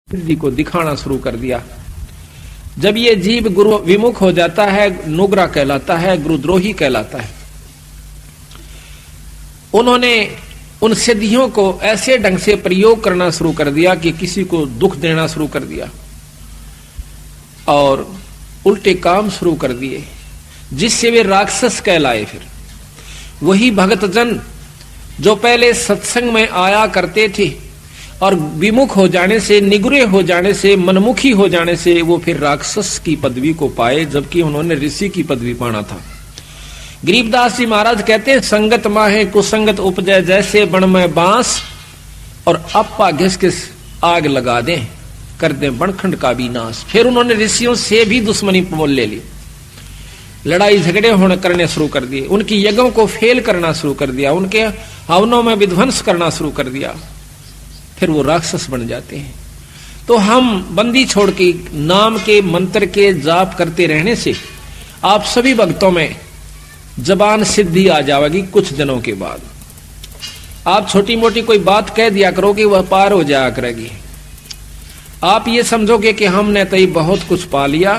सिद्धि को दिखाना शुरू कर दिया। जब ये जीव गुरु विमुख हो जाता है, नुग्रा कहलाता है, गुरुद्रोही कहलाता है। उन्होंने उन सिद्धियों को ऐसे ढंग से प्रयोग करना शुरू कर दिया कि किसी को दुख देना शुरू कर दिया और उल्टे काम शुरू कर दिए, जिससे वे राक्षस कहलाए। फिर वही भक्तजन जो पहले सत्संग में आया करते थे और विमुख हो जाने से, निगुरे हो जाने से, मनमुखी हो जाने से वो फिर राक्षस की पदवी को पाए, जबकि उन्होंने ऋषि की पदवी पाना था। गरीबदास जी महाराज कहते हैं, संगत माहे कुसंगत उपजय, जैसे बण में बांस और अप्पा घिस घिस आग लगा दें, कर दें बनखंड का भी नाश। फिर उन्होंने ऋषियों से भी दुश्मनी मोल ले ली, लड़ाई झगड़े होने करने शुरू कर दिए, उनकी यज्ञों को फेल करना शुरू कर दिया, उनके हवनों में विध्वंस करना शुरू कर दिया। फिर वो राक्षस बन जाते हैं। तो हम बंदी छोड़ के नाम के मंत्र के जाप करते रहने से आप सभी भक्तों में जबान सिद्धि आ जाएगी। कुछ दिनों के बाद आप छोटी मोटी कोई बात कह दिया करोगे, वह पार हो जाया करेगी। आप ये समझोगे कि हमने तो बहुत कुछ पा लिया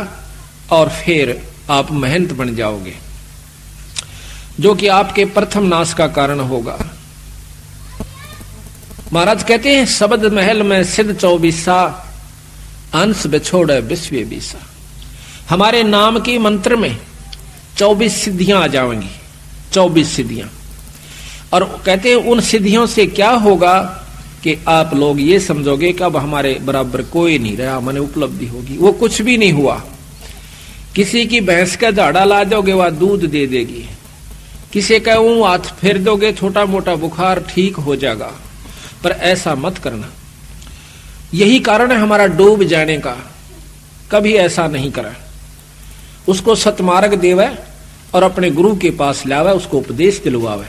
और फिर आप महंत बन जाओगे, जो कि आपके प्रथम नाश का कारण होगा। महाराज कहते हैं, शब्द महल में सिद्ध 24 अंश बिछोड़े विश्व बीसा। हमारे नाम के मंत्र में 24 सिद्धियां आ जाएंगी, 24 सिद्धियां। और कहते हैं उन सिद्धियों से क्या होगा कि आप लोग ये समझोगे कि अब हमारे बराबर कोई नहीं रहा, मैंने उपलब्धि होगी। वो कुछ भी नहीं हुआ। किसी की भैंस का झाड़ा ला दोगे, वह दूध दे देगी। किसी का हाथ फेर दोगे, छोटा मोटा बुखार ठीक हो जाएगा। पर ऐसा मत करना। यही कारण है हमारा डूब जाने का। कभी ऐसा नहीं करा। उसको सतमार्ग देवे और अपने गुरु के पास लावे, उसको उपदेश दिलवावे,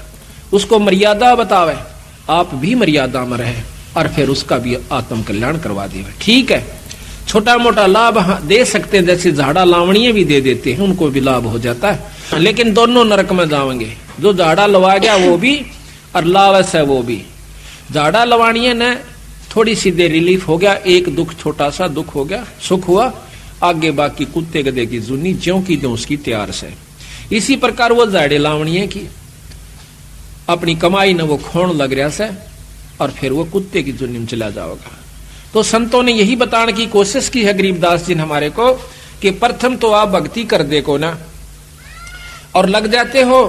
उसको मर्यादा बतावे, आप भी मर्यादा में रहे और फिर उसका भी आत्म कल्याण करवा देवे। ठीक है, छोटा मोटा लाभ दे सकते हैं, जैसे झाड़ा लावणिये भी दे देते हैं, उनको भी लाभ हो जाता है। लेकिन दोनों नरक में जाएंगे, जो झाड़ा लवा गया वो भी और लावस है वो भी। झाड़ा लवाणिये ने थोड़ी सी देर रिलीफ हो गया, एक दुख, छोटा सा दुख हो गया, सुख हुआ, आगे बाकी कुत्ते गधे की जुनी ज्यों की त्यों उसकी तैयार से। इसी प्रकार वो झाड़े लावणिये की अपनी कमाई ने वो खोण लग रहा से और फिर वो कुत्ते की जुनी में चला जाएगा। तो संतों ने यही बताने की कोशिश की है गरीबदास जी ने हमारे को कि प्रथम तो आप भक्ति कर दे को ना, और लग जाते हो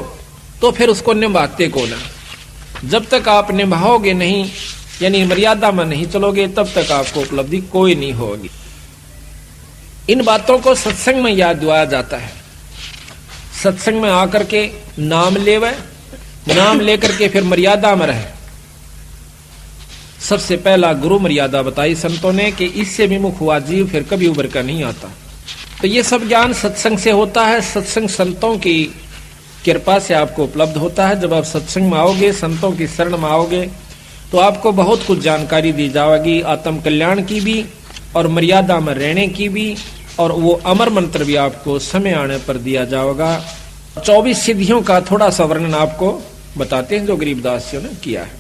तो फिर उसको निभाते को ना। जब तक आप निभाओगे नहीं, यानी मर्यादा में नहीं चलोगे, तब तक आपको उपलब्धि कोई नहीं होगी। इन बातों को सत्संग में याद दिलाया जाता है। सत्संग में आकर के नाम लेवे, नाम लेकर के फिर मर्यादा में रहे। सबसे पहला गुरु मर्यादा बताई संतों ने कि इससे विमुख हुआ जीव फिर कभी उभर कर नहीं आता। तो ये सब ज्ञान सत्संग से होता है। सत्संग संतों की कृपा से आपको उपलब्ध होता है। जब आप सत्संग में आओगे, संतों की शरण में आओगे, तो आपको बहुत कुछ जानकारी दी जाएगी, आत्म कल्याण की भी और मर्यादा में रहने की भी, और वो अमर मंत्र भी आपको समय आने पर दिया जाएगा। 24 सिद्धियों का थोड़ा सा वर्णन आपको बताते हैं जो गरीबदास जी ने किया है।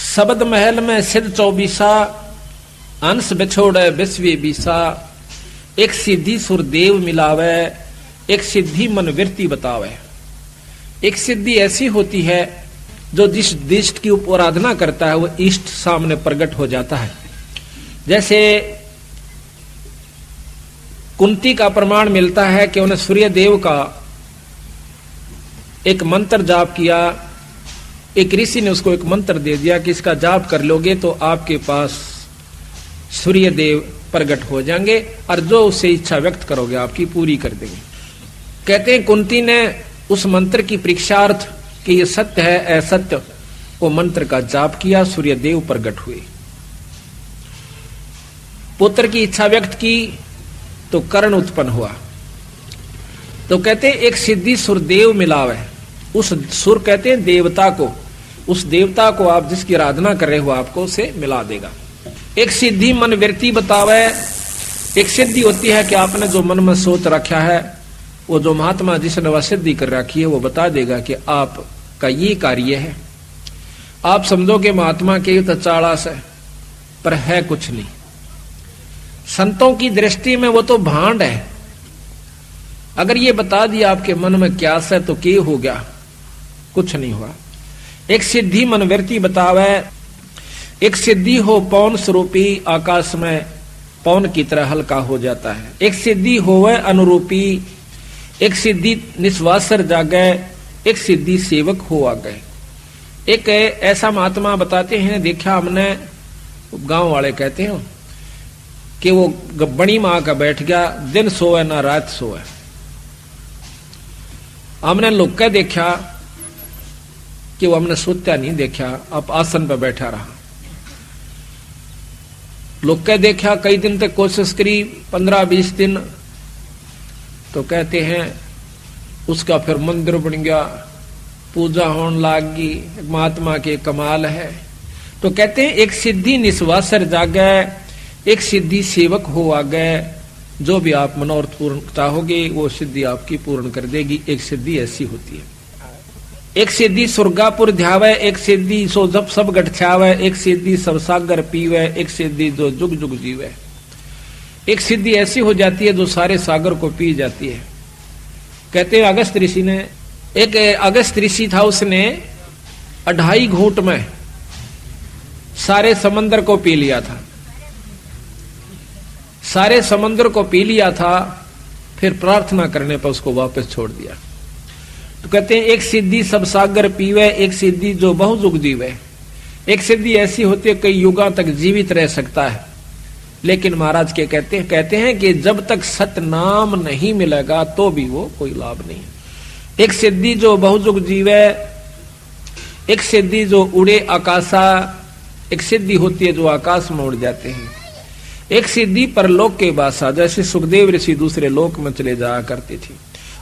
शब्द महल में सिद्ध 24 अंश बिछोड़े विश्व बीसा, एक सिद्धि सुरदेव मिलावे, एक सिद्धि मनवृत्ति बतावे। एक सिद्धि ऐसी होती है जो जिस इष्ट की आराधना करता है वो इष्ट सामने प्रकट हो जाता है। जैसे कुंती का प्रमाण मिलता है कि उन्हें सूर्य देव का एक मंत्र जाप किया। एक ऋषि ने उसको एक मंत्र दे दिया कि इसका जाप कर लोगे तो आपके पास सूर्य देव प्रकट हो जाएंगे और जो उससे इच्छा व्यक्त करोगे आपकी पूरी कर देंगे। कहते हैं कुंती ने उस मंत्र की परीक्षार्थ कि ये सत्य है असत्य, वो मंत्र का जाप किया, सूर्य देव प्रकट हुए। पुत्र की इच्छा व्यक्त की तो कर्ण उत्पन्न हुआ। तो कहते हैं एक सिद्धि सुरदेव मिलावे। उस सुर कहते हैं देवता को, उस देवता को आप जिसकी आराधना कर रहे हो आपको उसे मिला देगा। एक सिद्धि मनवृत्ति बतावे। एक सिद्धि होती है कि आपने जो मन में सोच रखा है, वो जो महात्मा जिसने वह सिद्धि कर रखी है वो बता देगा कि आपका ये कार्य है। आप समझोगे महात्मा के तो चाड़ास है, पर है कुछ नहीं। संतों की दृष्टि में वो तो भांड है। अगर ये बता दिया आपके मन में क्या है तो क्या हो गया, कुछ नहीं हुआ। एक सिद्धि मनवृत्ति बतावे, एक सिद्धि हो पौन स्वरूपी आकाश में पौन की तरह हल्का हो जाता है। एक सिद्धि होवे अनुरूपी, एक सिद्धि निस्वासर जागे, एक सिद्धि सेवक हो आ गए। एक ऐसा महात्मा बताते हैं, देखा हमने, गांव वाले कहते हैं कि वो बड़ी मां का बैठ गया, दिन सोए ना रात सोए। हमने लोग के देखा कि वो हमने सोता नहीं देखा, अब आसन पर बैठा रहा। लोग के देखा कई दिन तक कोशिश करी, 15-20 दिन, तो कहते हैं उसका फिर मंदिर बन गया, पूजा होने लागी, महात्मा के कमाल है। तो कहते हैं एक सिद्धि निस्वासर जागे, एक सिद्धि सेवक हो आ गए। जो भी आप मनोरथ पूर्ण चाहोगे वो सिद्धि आपकी पूर्ण कर देगी। एक सिद्धि ऐसी होती है। एक सिद्धि सुरगापुर ध्यावे, एक सिद्धि सो जब सब गठछावे, एक सिद्धि सब सागर पीवे, एक सिद्धि जो जुग जुग जीवे। एक सिद्धि ऐसी हो जाती है जो सारे सागर को पी जाती है। कहते हैं अगस्त ऋषि ने, एक अगस्त ऋषि था, उसने 2.5 घूंट में सारे समंदर को पी लिया था। सारे समंदर को पी लिया था, फिर प्रार्थना करने पर उसको वापस छोड़ दिया। तो कहते हैं एक सिद्धि सब सागर पीवे, एक सिद्धि जो बहुयुग जीवे। एक सिद्धि ऐसी होती है कई युगों तक जीवित रह सकता है, लेकिन महाराज के कहते हैं कि जब तक सतनाम नहीं मिलेगा तो भी वो कोई लाभ नहीं है। एक सिद्धि जो बहुयुग जीवे, एक सिद्धि जो उड़े आकाशा, एक सिद्धि होती है जो आकाश में उड़ जाते हैं। एक सिद्धि परलोक के बासा, जैसे सुखदेव ऋषि दूसरे लोक में चले जाया करते थे।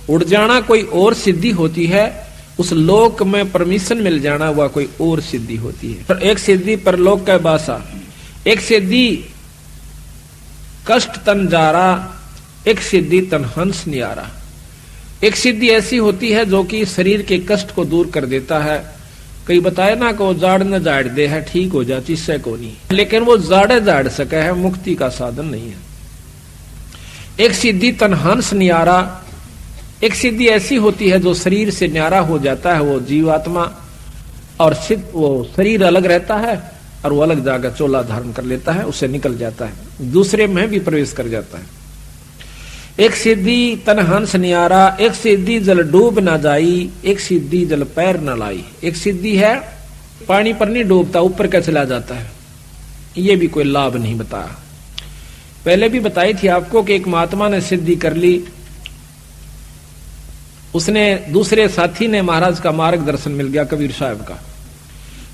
उड़ जाना कोई और सिद्धि होती है, उस लोक में परमिशन मिल जाना वह कोई और सिद्धि होती है। एक सिद्धि परलोक के बासा, एक सिद्धि कष्ट तन जारा, एक सिद्धि तन हंस नियारा। एक सिद्धि ऐसी होती है जो कि शरीर के कष्ट को दूर कर देता है। कई बताए ना को जाड़ न जाड़ दे है, ठीक हो जाती इससे को नहीं, लेकिन वो जाड़े जाड़ सके है, मुक्ति का साधन नहीं है। एक सिद्धि तन हंस नियारा, एक सिद्धि ऐसी होती है जो शरीर से न्यारा हो जाता है वो जीवात्मा, और सिद्ध वो शरीर अलग रहता है और वो अलग जाकर चोला धारण कर लेता है, उससे निकल जाता है, दूसरे में भी प्रवेश कर जाता है। एक सिद्धि तन हंस नियारा, एक सिद्धि जल डूब ना जाई, एक सिद्धि जल पैर न लाई। एक सिद्धि है पानी पर नहीं डूबता, ऊपर का चला जाता है, ये भी कोई लाभ नहीं बताया। पहले भी बताई थी आपको कि एक महात्मा ने सिद्धि कर ली, उसने दूसरे साथी ने महाराज का मार्गदर्शन मिल गया, कबीर साहब का।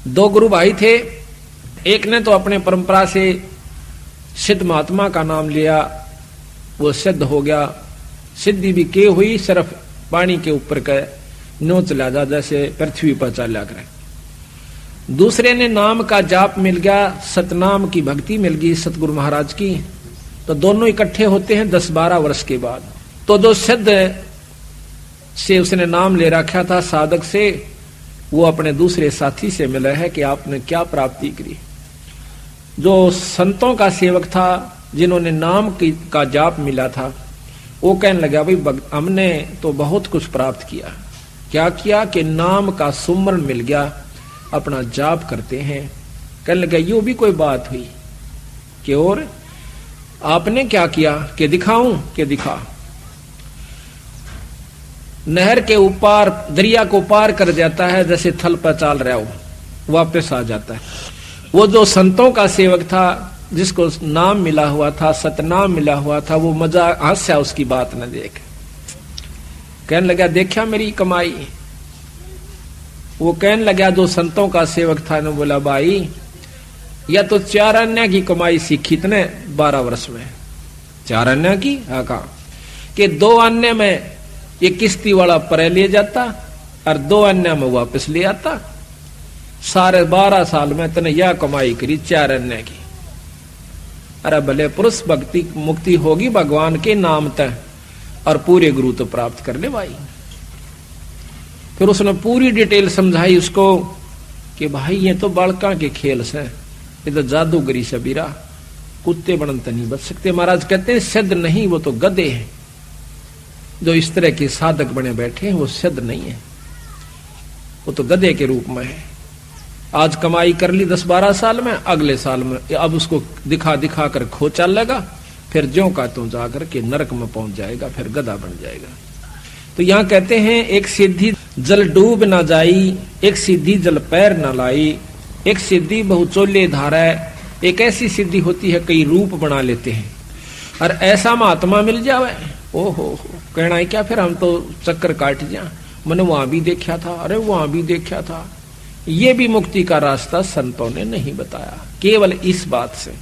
2 गुरु भाई थे, एक ने तो अपने परंपरा से सिद्ध महात्मा का नाम लिया, वो सिद्ध हो गया। सिद्धि भी के हुई, सिर्फ पानी के ऊपर का नो चला जा, जैसे पृथ्वी पर चला करे। दूसरे ने नाम का जाप मिल गया, सतनाम की भक्ति मिल गई सतगुरु महाराज की। तो दोनों इकट्ठे होते हैं 10-12 वर्ष के बाद। तो जो सिद्ध से उसने नाम ले रखा था साधक से, वो अपने दूसरे साथी से मिला है कि आपने क्या प्राप्ति करी। जो संतों का सेवक था, जिन्होंने नाम का जाप मिला था, वो कहने लगा भाई हमने तो बहुत कुछ प्राप्त किया। क्या किया कि नाम का सुमरण मिल गया, अपना जाप करते हैं। कहने लगा यूं भी कोई बात हुई कि और आपने क्या किया कि दिखाऊं कि दिखा। नहर के ऊपर दरिया को पार कर जाता है, जैसे थल पर चाल रहा हो, वापस आ जाता है। वो जो संतों का सेवक था, जिसको नाम मिला हुआ था, सतनाम मिला हुआ था, वो मजा हंसा उसकी बात न देख। कहने लगा देखा मेरी कमाई। वो कहने लगा जो संतों का सेवक था ने बोला भाई या तो 4 अन्य की कमाई सीखी तने 12 वर्ष में। 4 अन्य की? हाँ कहा कि 2 अन्य में ये किस्ती वाला परे ले जाता और 2 अन्य में वापस ले आता। सारे 12 साल में तने यह कमाई करी 4 अन्य की। अरे भले पुरुष भक्ति मुक्ति होगी भगवान के नाम तक, और पूरे गुरु तो प्राप्त कर ले भाई। फिर उसने पूरी डिटेल समझाई उसको कि भाई ये तो बालका के खेल से, ये तो जादूगरी सबीरा, कुत्ते बनते नहीं बच सकते। महाराज कहते हैं सिद्ध नहीं, वो तो गधे हैं। जो इस तरह के साधक बने बैठे हैं वो सिद्ध नहीं है, वो तो गधे के रूप में है। आज कमाई कर ली 10-12 साल में, अगले साल में अब उसको दिखा दिखा कर खो चलेगा, फिर ज्यों का त्यों जाकर के नरक में पहुंच जाएगा, फिर गधा बन जाएगा। तो यहां कहते हैं एक सिद्धि जल डूब ना जाई, एक सिद्धि जल पैर ना लाई, एक सिद्धि बहुचोले धारा। एक ऐसी सिद्धि होती है कई रूप बना लेते हैं, और ऐसा महात्मा मिल जावे, ओहो कहना है क्या, फिर हम तो चक्कर काट जा, मैंने वहां भी देखा था, अरे वहां भी देखा था। ये भी मुक्ति का रास्ता संतों ने नहीं बताया, केवल इस बात से।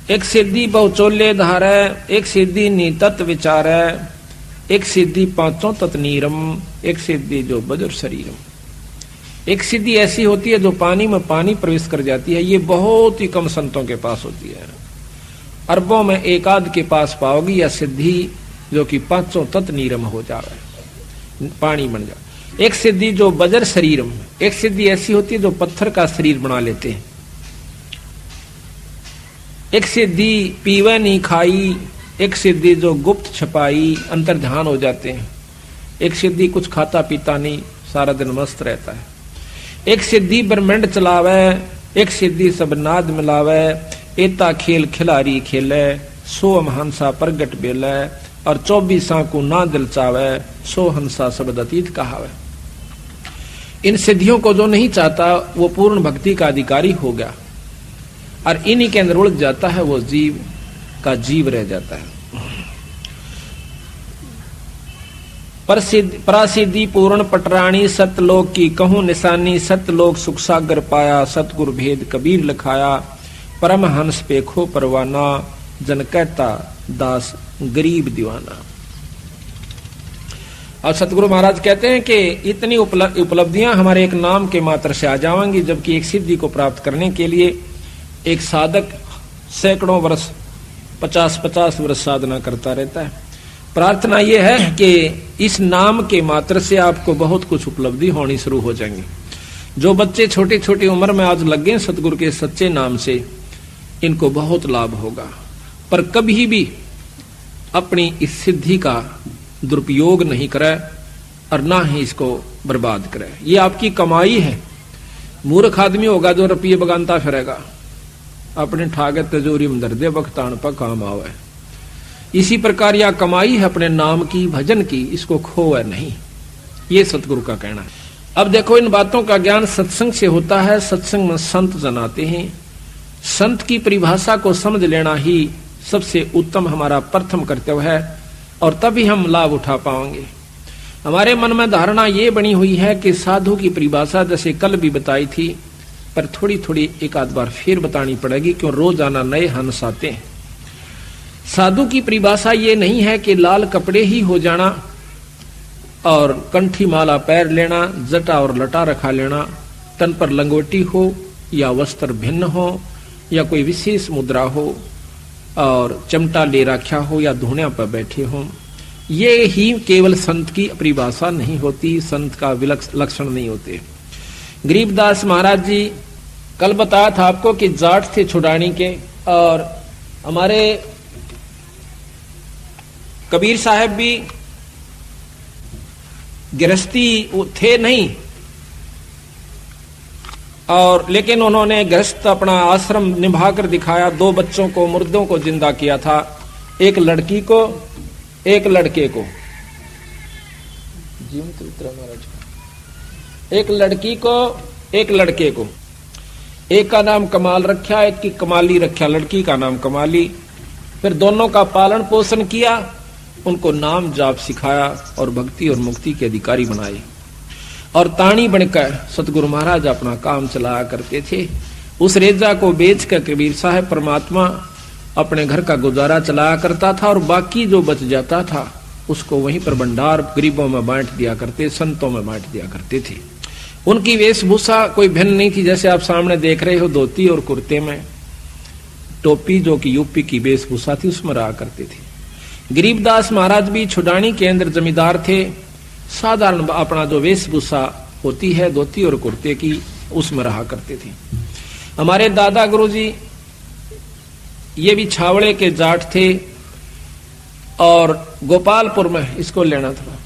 एक सिद्धि बहुचोले धारा, एक सिद्धि नितत विचार, एक सिद्धि पांचों तत्नीरम, एक सिद्धि जो बजर शरीरम। एक सिद्धि ऐसी होती है जो पानी में पानी प्रवेश कर जाती है, ये बहुत ही कम संतों के पास होती है। अरबों में एक आध के पास पाओगी या सिद्धि जो कि पांचों तत्व नीरम हो जावे, पानी बन जाए। एक सिद्धि जो बजर शरीरम, एक सिद्धि ऐसी होती है जो पत्थर का शरीर बना लेते हैं। एक सिद्धि पीवे नहीं खाई, एक सिद्धि जो गुप्त छपाई, अंतर ध्यान हो जाते हैं। एक सिद्धि कुछ खाता पीता नहीं, सारा दिन मस्त रहता है। एक सिद्धि ब्रह्मांड चलावे, एक सिद्धि सब नाद मिलावे, एता खेल खिलारी खेले, सो हंसा प्रगट बेले, और 24 को ना दिल चावे, सो हंसा शब्द अतीत कहावे। इन सिद्धियों को जो नहीं चाहता वो पूर्ण भक्ति का अधिकारी हो गया, और इन्हीं के अंदर उलझ जाता है, वो जीव का जीव रह जाता है। परासिद्धि पूर्ण पटराणी, सतलोक की कहूं निशानी, सतलोक सुख सागर पाया, सतगुरु भेद कबीर लिखाया, परम हंस पेखो परवाना, जन कहता दास गरीब दीवाना। और सतगुरु महाराज कहते हैं कि इतनी उपलब्धियां हमारे एक नाम के मात्र से आ जाएंगी, जबकि एक सिद्धि को प्राप्त करने के लिए एक साधक सैकड़ों वर्ष 50-50 वर्ष साधना करता रहता है। प्रार्थना यह है कि इस नाम के मात्र से आपको बहुत कुछ उपलब्धि होनी शुरू हो जाएंगी। जो बच्चे छोटी छोटी उम्र में आज लग गए सतगुरु के सच्चे नाम से, इनको बहुत लाभ होगा। पर कभी भी अपनी इस सिद्धि का दुरुपयोग नहीं करे और ना ही इसको बर्बाद करे। ये आपकी कमाई है। मूर्ख आदमी होगा जो रुपये बगानता फिरेगा, अपने ठागे तिजोरी में दर्दे बख्तान पर काम आवे। इसी प्रकार यह कमाई है अपने नाम की, भजन की, इसको खोए नहीं, ये सतगुरु का कहना है। अब देखो, इन बातों का ज्ञान सत्संग से होता है। सत्संग में संत जनाते हैं। संत की परिभाषा को समझ लेना ही सबसे उत्तम हमारा प्रथम कर्तव्य है, और तभी हम लाभ उठा पाएंगे। हमारे मन में धारणा ये बनी हुई है कि साधु की परिभाषा जैसे कल भी बताई थी, पर थोड़ी थोड़ी एक आध बार फिर बतानी पड़ेगी, क्यों रोजाना नए हंस आते हैं। साधु की परिभाषा ये नहीं है कि लाल कपड़े ही हो जाना और कंठी माला पैर लेना, जटा और लटा रखा लेना, तन पर लंगोटी हो या वस्त्र भिन्न हो या कोई विशेष मुद्रा हो और चिमटा ले रखा हो या धुनिया पर बैठे हो। ये ही केवल संत की परिभाषा नहीं होती, संत का लक्षण नहीं होते। गरीबदास महाराज जी कल बताया था आपको कि जाट थे छुड़ानी के, और हमारे कबीर साहब भी गृहस्थी थे नहीं, और लेकिन उन्होंने गृहस्थ अपना आश्रम निभाकर दिखाया। 2 बच्चों को, मुर्दों को जिंदा किया था, एक लड़की को एक लड़के को, एक लड़की को एक लड़के को। एक का नाम कमाल रखा, एक की कमाली रखा, लड़की का नाम कमाली। फिर दोनों का पालन पोषण किया, उनको नाम जाप सिखाया और भक्ति और मुक्ति के अधिकारी बनाए। और ताणी बनकर सतगुरु महाराज अपना काम चलाया करते थे। उस रेजा को बेचकर कबीर साहब परमात्मा अपने घर का गुजारा चलाया करता था, और बाकी जो बच जाता था उसको वहीं पर भंडार गरीबों में बांट दिया करते, संतों में बांट दिया करते थे। उनकी वेशभूषा कोई भिन्न नहीं थी, जैसे आप सामने देख रहे हो, धोती और कुर्ते में टोपी जो कि यूपी की वेशभूषा थी उसमें रहा करते थे। गरीबदास महाराज भी छुड़ानी के अंदर जमींदार थे। साधारण अपना जो वेशभूषा होती है धोती और कुर्ते की, उसमें रहा करते थे। हमारे दादा गुरुजी ये भी छावड़े के जाट थे और गोपालपुर में इसको लेना था।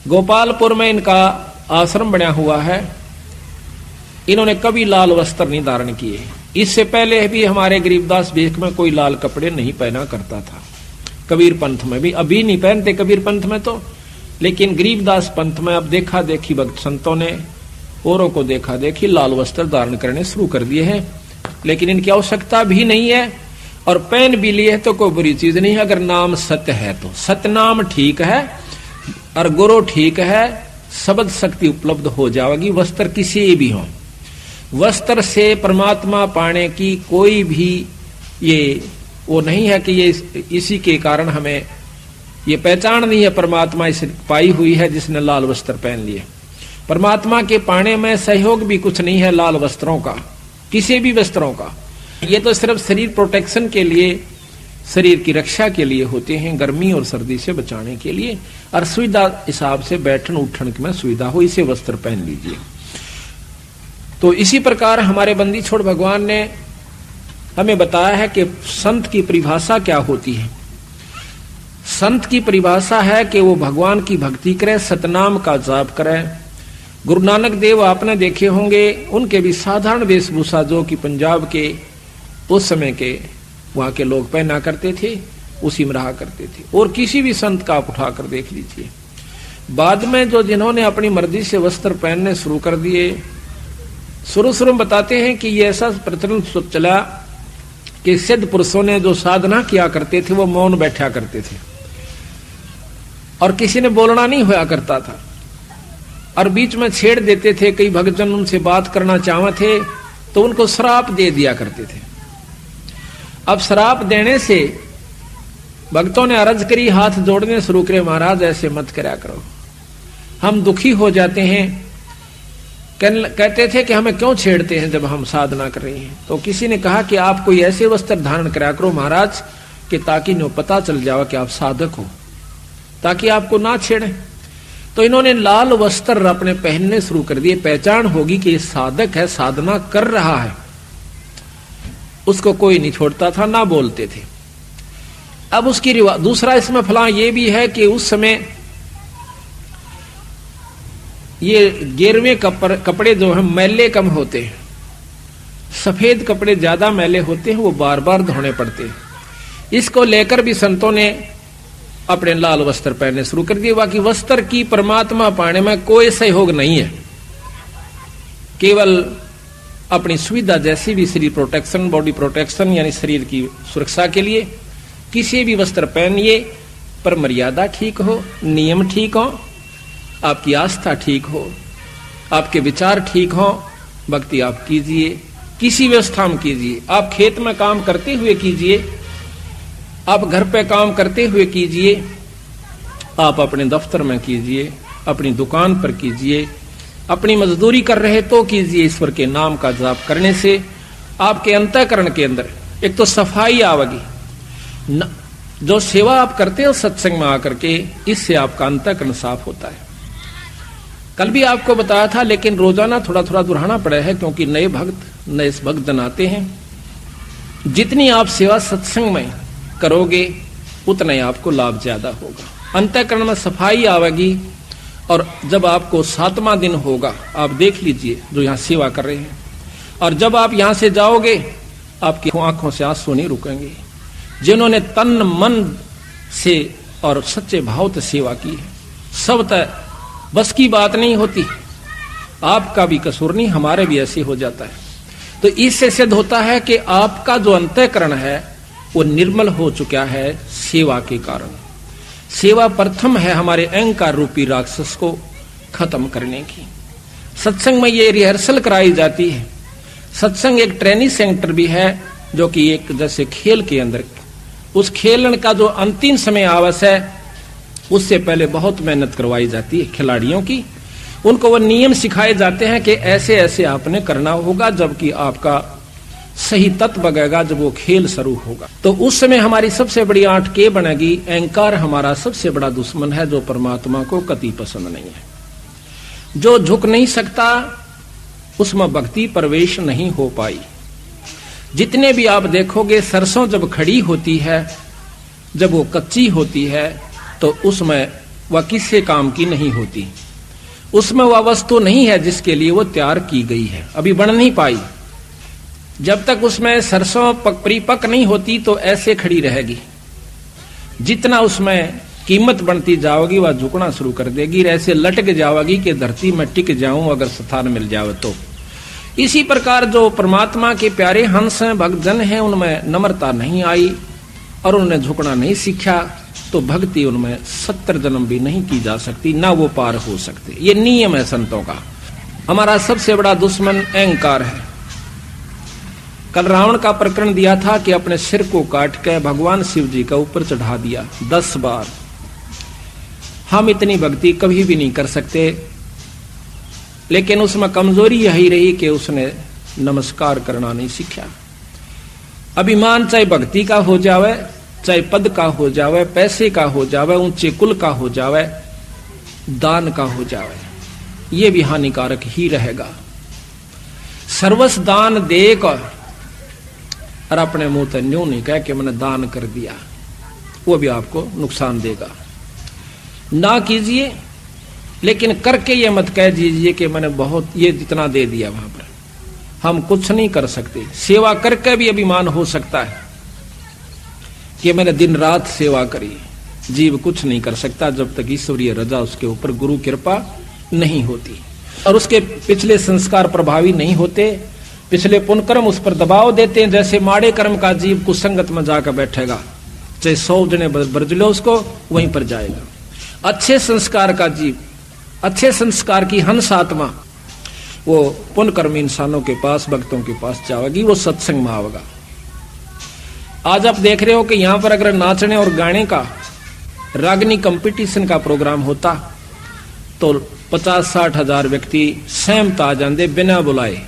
गोपालपुर में इनका आश्रम बना हुआ है। इन्होंने कभी लाल वस्त्र नहीं धारण किए। इससे पहले भी हमारे गरीबदास भेख में कोई लाल कपड़े नहीं पहना करता था। कबीर पंथ में भी अभी नहीं पहनते कबीर पंथ में तो, लेकिन गरीबदास पंथ में अब देखा देखी भक्त संतों ने औरों को देखा देखी लाल वस्त्र धारण करने शुरू कर दिए हैं। लेकिन इनकी आवश्यकता भी नहीं है और पहन भी लिए तो कोई बुरी चीज नहीं है अगर नाम सत्य है तो। सतनाम ठीक है और गुरु ठीक है, शब्द शक्ति उपलब्ध हो जाएगी। वस्त्र किसी भी हो, वस्त्र से परमात्मा पाने की कोई भी ये वो नहीं है कि ये इसी के कारण हमें ये पहचान नहीं है परमात्मा इसे पाई हुई है जिसने लाल वस्त्र पहन लिए। परमात्मा के पाने में सहयोग भी कुछ नहीं है लाल वस्त्रों का, किसी भी वस्त्रों का। ये तो सिर्फ शरीर प्रोटेक्शन के लिए, शरीर की रक्षा के लिए होते हैं, गर्मी और सर्दी से बचाने के लिए, और सुविधा हिसाब से बैठन उठन में सुविधा हो इसे वस्त्र पहन लीजिए। तो इसी प्रकार हमारे बंदी छोड़ भगवान ने हमें बताया है कि संत की परिभाषा क्या होती है। संत की परिभाषा है कि वो भगवान की भक्ति करे, सतनाम का जाप करे। गुरु नानक देव आपने देखे होंगे, उनके भी साधारण वेशभूषा जो कि पंजाब के उस समय के वहां के लोग पहना करते थे उसी में रहा करते थे। और किसी भी संत का आप उठाकर देख लीजिए, बाद में जो जिन्होंने अपनी मर्जी से वस्त्र पहनने शुरू कर दिए, शुरू में बताते हैं कि ये ऐसा प्रचलन चला कि सिद्ध पुरुषों ने जो साधना किया करते थे वो मौन बैठा करते थे और किसी ने बोलना नहीं होया करता था और बीच में छेड़ देते थे। कई भक्तजन उनसे बात करना चाहते थे तो उनको श्राप दे दिया करते थे। अब श्राप देने से भक्तों ने अर्ज करी, हाथ जोड़ने शुरू करे, महाराज ऐसे मत करया करो, हम दुखी हो जाते हैं। कहते थे कि हमें क्यों छेड़ते हैं जब हम साधना कर रहे हैं। तो किसी ने कहा कि आप कोई ऐसे वस्त्र धारण करा करो महाराज कि ताकि नो पता चल जाए कि आप साधक हो, ताकि आपको ना छेड़े। तो इन्होंने लाल वस्त्र अपने पहनने शुरू कर दिए। पहचान होगी कि ये साधक है, साधना कर रहा है। उसको कोई नहीं छोड़ता था, ना बोलते थे। अब उसकी दूसरा इसमें फला ये भी है कि उस समय ये गेरवे कपड़े जो है मैले कम होते हैं, सफेद कपड़े ज्यादा मैले होते हैं, वो बार बार धोने पड़ते हैं। इसको लेकर भी संतों ने अपने लाल वस्त्र पहनने शुरू कर दिए। बाकी वस्त्र की परमात्मा पाने में कोई सहयोग नहीं है, केवल अपनी सुविधा जैसी भी शरीर प्रोटेक्शन, बॉडी प्रोटेक्शन यानी शरीर की सुरक्षा के लिए किसी भी वस्त्र पहनिए, पर मर्यादा ठीक हो, नियम ठीक हो, आपकी आस्था ठीक हो, आपके विचार ठीक हो, भक्ति आप कीजिए, किसी व्यवस्था में कीजिए। आप खेत में काम करते हुए कीजिए, आप घर पे काम करते हुए कीजिए, आप अपने दफ्तर में कीजिए, अपनी दुकान पर कीजिए, अपनी मजदूरी कर रहे तो कीजिए। ईश्वर के नाम का जाप करने से आपके अंतःकरण के अंदर एक तो सफाई आवेगी। जो सेवा आप करते हो सत्संग में आकर के, इससे आपका अंतःकरण साफ होता है। कल भी आपको बताया था, लेकिन रोजाना थोड़ा थोड़ा दोहराना पड़ा है क्योंकि नए भक्त जन आते हैं। जितनी आप सेवा सत्संग में करोगे उतना ही आपको लाभ ज्यादा होगा, अंतःकरण में सफाई आवेगी। और जब आपको 7वां दिन होगा, आप देख लीजिए जो यहाँ सेवा कर रहे हैं, और जब आप यहाँ से जाओगे आपकी आंखों से आंसू नहीं रुकेंगे। जिन्होंने तन मन से और सच्चे भाव से सेवा की है, सब तय बस की बात नहीं होती, आपका भी कसूर नहीं, हमारे भी ऐसे हो जाता है। तो इससे सिद्ध होता है कि आपका जो अंतःकरण है वो निर्मल हो चुका है सेवा के कारण। सेवा प्रथम है हमारे अहंकार रूपी राक्षस को खत्म करने की। सत्संग में ये रिहर्सल कराई जाती है। सत्संग एक ट्रेनिंग सेंटर भी है, जो कि एक जैसे खेल के अंदर, उस खेलन का जो अंतिम समय आवश्यक है उससे पहले बहुत मेहनत करवाई जाती है खिलाड़ियों की। उनको वो नियम सिखाए जाते हैं कि ऐसे ऐसे आपने करना होगा, जबकि आपका सही तत्व बगेगा जब वो खेल शुरू होगा। तो उस समय हमारी सबसे बड़ी आंट के बनेगी, अहंकार हमारा सबसे बड़ा दुश्मन है, जो परमात्मा को कति पसंद नहीं है। जो झुक नहीं सकता उसमें भक्ति प्रवेश नहीं हो पाई। जितने भी आप देखोगे सरसों जब खड़ी होती है, जब वो कच्ची होती है, तो उसमें वह किसी काम की नहीं होती। उसमें वह वस्तु नहीं है जिसके लिए वो तैयार की गई है, अभी बन नहीं पाई। जब तक उसमें सरसों परिपक्व नहीं होती तो ऐसे खड़ी रहेगी। जितना उसमें कीमत बढ़ती जाओगी वह झुकना शुरू कर देगी, ऐसे लटक जाओगी कि धरती में टिक जाऊं अगर स्थान मिल जावे तो। इसी प्रकार जो परमात्मा के प्यारे हंस हैं, भक्तजन हैं, उनमें नम्रता नहीं आई और उन्होंने झुकना नहीं सीखा, तो भक्ति उनमें 70 जन्म भी नहीं की जा सकती, ना वो पार हो सकते। ये नियम है संतों का। हमारा सबसे बड़ा दुश्मन अहंकार है। कल रावण का प्रकरण दिया था कि अपने सिर को काट के भगवान शिव जी का ऊपर चढ़ा दिया 10 बार। हम इतनी भक्ति कभी भी नहीं कर सकते, लेकिन उसमें कमजोरी यही रही कि उसने नमस्कार करना नहीं सीखा। अभिमान चाहे भक्ति का हो जावे, चाहे पद का हो जावे, पैसे का हो जावे, ऊंचे कुल का हो जावे, दान का हो जावे, ये भी हानिकारक ही रहेगा। सर्वस्व दान देक और अपने मुंह से न्यू नहीं कह कि मैंने दान कर दिया, वो भी आपको नुकसान देगा। ना कीजिए, लेकिन करके ये मत कह दीजिए कि मैंने बहुत ये जितना दे दिया। वहां पर हम कुछ नहीं कर सकते। सेवा करके भी अभिमान हो सकता है कि मैंने दिन रात सेवा करी। जीव कुछ नहीं कर सकता जब तक ईश्वरीय रजा उसके ऊपर गुरु कृपा नहीं होती और उसके पिछले संस्कार प्रभावी नहीं होते। पिछले पुण्यकर्म उस पर दबाव देते हैं। जैसे माड़े कर्म का जीव कुसंगत में जाकर बैठेगा, चाहे 100 जने बरज लो उसको, वहीं पर जाएगा। अच्छे संस्कार का जीव, अच्छे संस्कार की हंस आत्मा, वो पुण्यकर्मी इंसानों के पास, भक्तों के पास जाएगी, वो सत्संग में आवेगा। आज आप देख रहे हो कि यहां पर अगर नाचने और गाने का रागनी कंपटीशन का प्रोग्राम होता तो 50-60 हजार व्यक्ति सहमत आ जाते बिना बुलाए।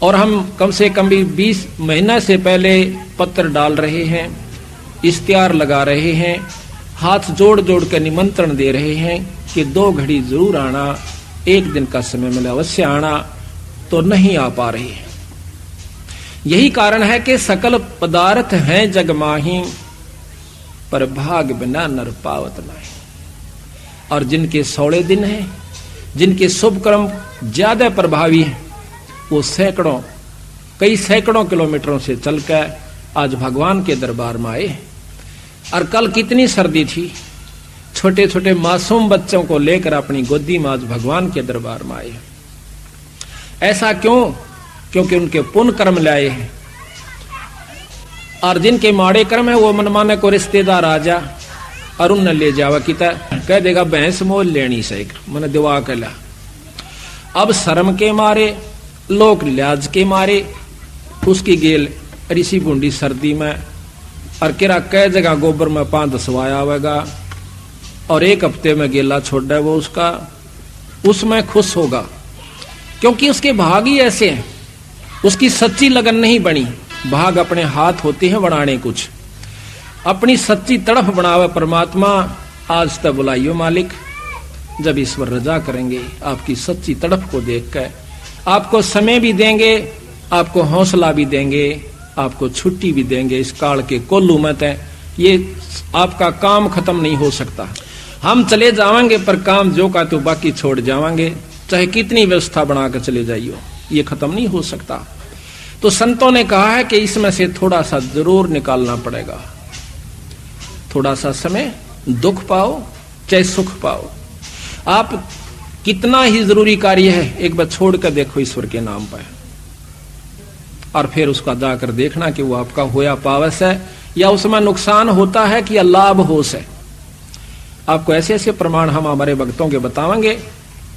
और हम कम से कम भी 20 महीना से पहले पत्र डाल रहे हैं, इश्तिहार लगा रहे हैं, हाथ जोड़ जोड़ के निमंत्रण दे रहे हैं कि 2 घड़ी जरूर आना, 1 दिन का समय मिले अवश्य आना, तो नहीं आ पा रही है। यही कारण है कि सकल पदार्थ हैं जग माही, पर भाग बिना नर पावत नहीं। और जिनके 16 दिन हैं, जिनके शुभ कर्म ज्यादा प्रभावी हैं, वो कई सैकड़ों किलोमीटरों से चलकर आज भगवान के दरबार में आए। और कल कितनी सर्दी थी, छोटे छोटे मासूम बच्चों को लेकर अपनी गोदी में आज भगवान के दरबार में आए। ऐसा क्यों? क्योंकि उनके पुण्य कर्म लाए हैं। और जिनके माड़े कर्म है वो मनमाने को रिश्तेदार आ जा और उन ले जावा किता कह देगा भैंस मोल लेनी से मैंने दिवा कर ला। अब शर्म के मारे, लोक लिहाज के मारे उसकी गेल ऋषि बूंदी सर्दी में और किरा कई जगह गोबर में 5-10 आवेगा और 1 हफ्ते में गेला छोड़ दे वो उसका, उसमें खुश होगा क्योंकि उसके भाग ही ऐसे हैं। उसकी सच्ची लगन नहीं बनी, भाग अपने हाथ होते हैं बनाने कुछ। अपनी सच्ची तड़फ बनावे परमात्मा, आज तक बुलाइयो मालिक, जब ईश्वर रजा करेंगे आपकी सच्ची तड़फ को देख कर आपको समय भी देंगे, आपको हौसला भी देंगे, आपको छुट्टी भी देंगे। इस काल के कोल्लू मत है, ये आपका काम खत्म नहीं हो सकता। हम चले जाएंगे पर काम जो का तो बाकी छोड़ जाएंगे, चाहे कितनी व्यवस्था बनाकर चले जाइयो, ये खत्म नहीं हो सकता। तो संतों ने कहा है कि इसमें से थोड़ा सा जरूर निकालना पड़ेगा। थोड़ा सा समय दुख पाओ चाहे सुख पाओ, आप कितना ही जरूरी कार्य है एक बार छोड़ कर देखो ईश्वर के नाम पर, और फिर उसका जाकर देखना कि वो आपका होया पावस है या उसमें नुकसान होता है कि लाभ होश है। आपको ऐसे ऐसे प्रमाण हम हमारे भक्तों के बताएंगे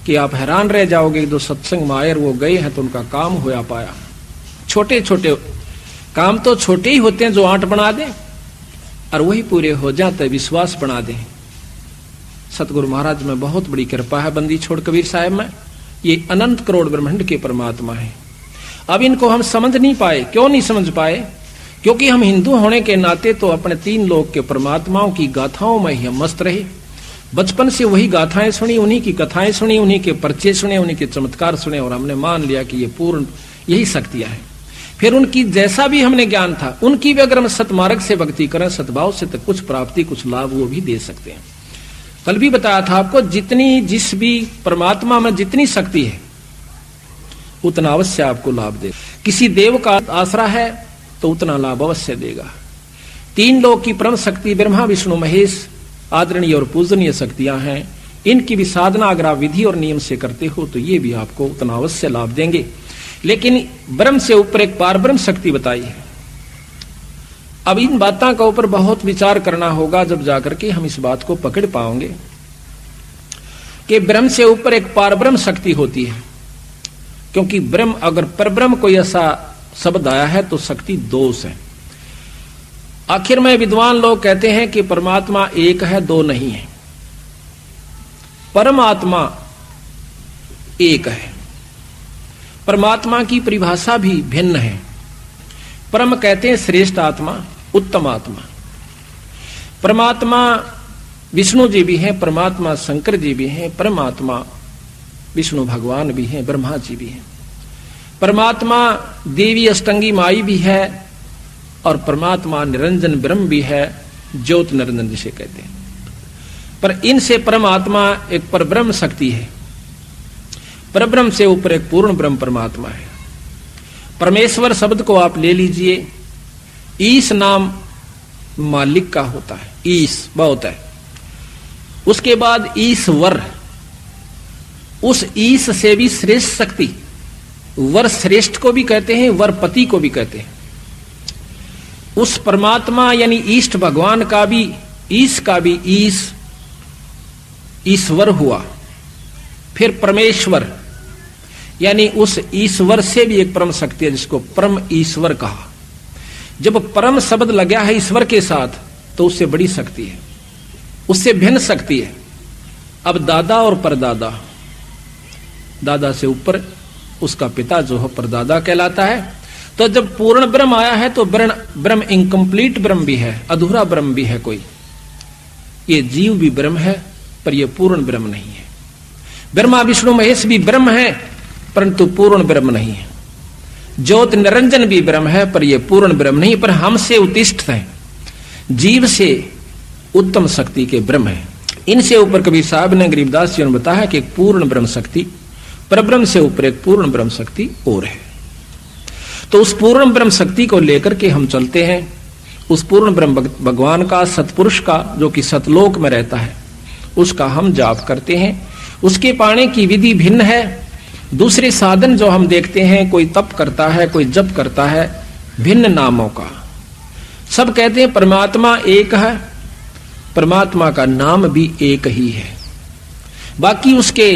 कि आप हैरान रह जाओगे। जो सत्संग मायर वो गए हैं तो उनका काम होया पाया। छोटे छोटे काम तो छोटे ही होते हैं जो आंट बना दें और वही पूरे हो जाते विश्वास बना दें। सतगुरु महाराज में बहुत बड़ी कृपा है, बंदी छोड़ कबीर साहब में। ये अनंत करोड़ ब्रह्मांड के परमात्मा है। अब इनको हम समझ नहीं पाए। क्यों नहीं समझ पाए? क्योंकि हम हिंदू होने के नाते तो अपने 3 लोक के परमात्माओं की गाथाओं में ही हम मस्त रहे। बचपन से वही गाथाएं सुनी, उन्हीं की कथाएं सुनी, उन्हीं के परिचय सुने, उन्हीं के चमत्कार सुने और हमने मान लिया कि ये पूर्ण यही शक्तियां हैं। फिर उनकी जैसा भी हमने ज्ञान था, उनकी भी अगर हम सतमार्ग से भक्ति करें, सद्भाव से, तो कुछ प्राप्ति, कुछ लाभ वो भी दे सकते हैं। कल भी बताया था आपको, जितनी जिस भी परमात्मा में जितनी शक्ति है उतना अवश्य आपको लाभ दे। किसी देव का आसरा है तो उतना लाभ अवश्य देगा। 3 लोक की परम शक्ति ब्रह्मा विष्णु महेश आदरणीय और पूजनीय शक्तियां हैं। इनकी भी साधना अगर आप विधि और नियम से करते हो तो ये भी आपको उतना अवश्य लाभ देंगे। लेकिन ब्रह्म से ऊपर एक पारब्रह्म शक्ति बताई है। अब इन बातों का ऊपर बहुत विचार करना होगा, जब जाकर के हम इस बात को पकड़ पाएंगे कि ब्रह्म से ऊपर एक पारब्रह्म शक्ति होती है। क्योंकि ब्रह्म, अगर परब्रह्म कोई ऐसा शब्द आया है तो शक्ति दोष है। आखिर में विद्वान लोग कहते हैं कि परमात्मा एक है, 2 नहीं है। परमात्मा एक है। परमात्मा की परिभाषा भी भिन्न है। परम कहते हैं श्रेष्ठ आत्मा, उत्तम आत्मा। परमात्मा विष्णु जी भी हैं, परमात्मा शंकर जी भी हैं, परमात्मा विष्णु भगवान भी हैं, ब्रह्मा जी भी हैं। परमात्मा देवी अष्टंगी माई भी है और परमात्मा निरंजन ब्रह्म भी है, ज्योत निरंजन जिसे कहते हैं। पर इनसे परमात्मा एक परब्रह्म शक्ति है। परब्रह्म से ऊपर एक पूर्ण ब्रह्म परमात्मा है। परमेश्वर शब्द को आप ले लीजिए, ईश नाम मालिक का होता है, ईश बहुत है। उसके बाद ईश्वर, उस ईश से भी श्रेष्ठ शक्ति, वर श्रेष्ठ को भी कहते हैं, वरपति को भी कहते हैं। उस परमात्मा यानी ईष्ट भगवान का भी, ईश का भी ईश ईश्वर हुआ। फिर परमेश्वर यानी उस ईश्वर से भी एक परम शक्ति है जिसको परम ईश्वर कहा। जब परम शब्द लगा है ईश्वर के साथ तो उससे बड़ी शक्ति है, उससे भिन्न शक्ति है। अब दादा और परदादा, दादा से ऊपर उसका पिता जो है परदादा कहलाता है। तो जब पूर्ण ब्रह्म आया है तो ब्रह्म इनकम्प्लीट ब्रह्म भी है, अधूरा ब्रह्म भी है कोई। ये जीव भी ब्रह्म है पर यह पूर्ण ब्रह्म नहीं है। ब्रह्मा विष्णु महेश भी ब्रह्म है परंतु पूर्ण ब्रह्म नहीं है। ज्योत निरंजन भी ब्रह्म है पर यह पूर्ण ब्रह्म नहीं, पर हमसे उत्तिष्ठ है, जीव से उत्तम शक्ति के ब्रह्म है। इनसे ऊपर कबीर साहब ने, गरीबदास जी ने बताया कि एक पूर्ण ब्रह्म शक्ति, परब्रह्म से ऊपर एक पूर्ण ब्रह्म शक्ति और है। तो उस पूर्ण ब्रह्म शक्ति को लेकर के हम चलते हैं। उस पूर्ण ब्रह्म भगवान का, सतपुरुष का, जो कि सतलोक में रहता है, उसका हम जाप करते हैं। उसके पाने की विधि भिन्न है। दूसरे साधन जो हम देखते हैं, कोई तप करता है, कोई जप करता है, भिन्न नामों का। सब कहते हैं परमात्मा एक है, परमात्मा का नाम भी एक ही है। बाकी उसके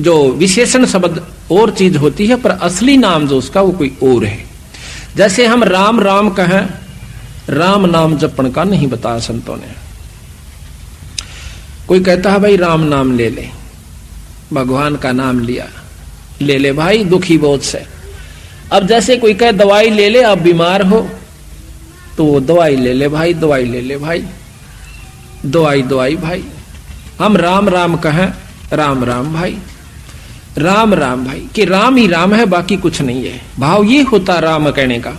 जो विशेषण शब्द और चीज होती है, पर असली नाम जो उसका वो कोई और है। जैसे हम राम राम कहें, राम नाम जपण का नहीं बताया संतों ने। कोई कहता है भाई राम नाम ले ले, भगवान का नाम लिया, ले ले भाई, दुखी बहुत से। अब जैसे कोई कहे दवाई ले ले, आप बीमार हो, तो वो दवाई ले ले भाई, दवाई ले ले भाई, दवाई दवाई भाई। हम राम राम कहें, राम राम भाई, राम राम भाई, कि राम ही राम है, बाकी कुछ नहीं है। भाव ये होता राम कहने का।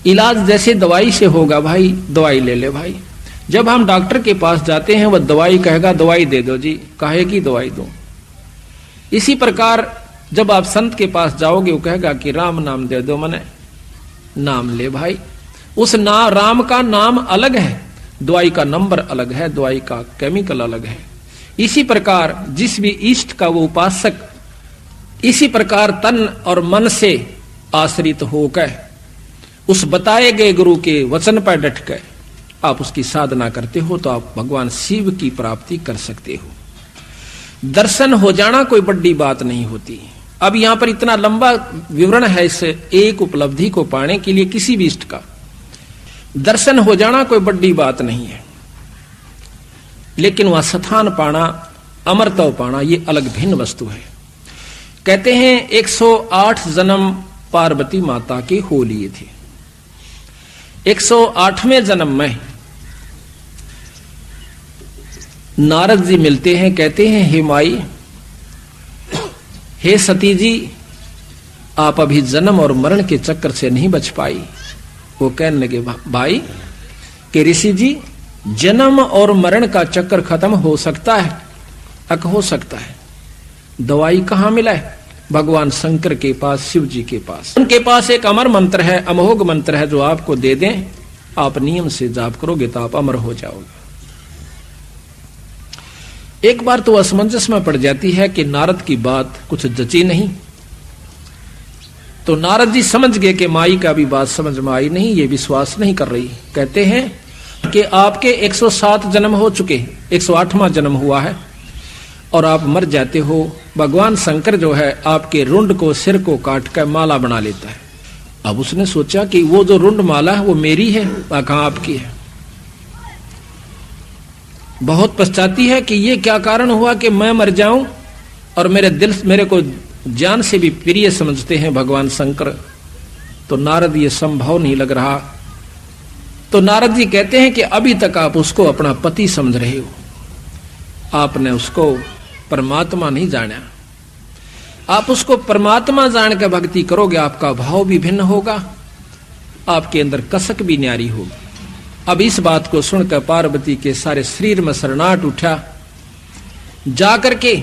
इलाज जैसे दवाई से होगा भाई, दवाई ले ले भाई। जब हम डॉक्टर के पास जाते हैं, वह दवाई कहेगा, दवाई दे दो जी, कहेगी दवाई दो। इसी प्रकार जब आप संत के पास जाओगे, वो कहेगा कि राम नाम दे दो, मने नाम ले भाई। उस राम का नाम अलग है, दवाई का नंबर अलग है, दवाई का केमिकल अलग है। इसी प्रकार जिस भी इष्ट का वो उपासक, इसी प्रकार तन और मन से आश्रित होकर उस बताए गए गुरु के वचन पर डट कर आप उसकी साधना करते हो तो आप भगवान शिव की प्राप्ति कर सकते हो। दर्शन हो जाना कोई बड़ी बात नहीं होती। अब यहां पर इतना लंबा विवरण है इस एक उपलब्धि को पाने के लिए किसी भी इष्ट का। दर्शन हो जाना कोई बड़ी बात नहीं है, लेकिन वह स्थान पाना, अमरत्व पाना, ये अलग भिन्न वस्तु है। कहते हैं 108 जन्म पार्वती माता के हो लिए थे। 108वें जन्म में नारद जी मिलते हैं, कहते हैं हे माई, हे सती जी, आप अभी जन्म और मरण के चक्कर से नहीं बच पाई। वो कहने लगे भाई कि ऋषि जी, जन्म और मरण का चक्कर खत्म हो सकता है? अक हो सकता है। दवाई कहां मिला है? भगवान शंकर के पास, शिव जी के पास। उनके पास एक अमर मंत्र है, अमोघ मंत्र है, जो आपको दे दें, आप नियम से जाप करोगे तो आप अमर हो जाओगे। एक बार तो असमंजस में पड़ जाती है कि नारद की बात कुछ जची नहीं, तो नारद जी समझ गए कि माई का भी बात समझ में आई नहीं, ये विश्वास नहीं कर रही। कहते हैं कि आपके 107 जन्म हो चुके, 108वां जन्म हुआ है और आप मर जाते हो। भगवान शंकर जो है आपके रुंड को, सिर को काट कर माला बना लेता है। अब उसने सोचा कि वो जो रुंड माला है वो मेरी है, कहां आपकी है। बहुत पछताती है कि ये क्या कारण हुआ कि मैं मर जाऊं और मेरे को जान से भी प्रिय समझते हैं भगवान शंकर। तो नारद ये संभव नहीं लग रहा। तो नारद जी कहते हैं कि अभी तक आप उसको अपना पति समझ रहे हो, आपने उसको परमात्मा नहीं जाना। आप उसको परमात्मा जान के भक्ति करोगे, आपका भाव भी भिन्न होगा, आपके अंदर कसक भी न्यारी होगी। अब इस बात को सुनकर पार्वती के सारे शरीर में सरनाट उठा। जाकर के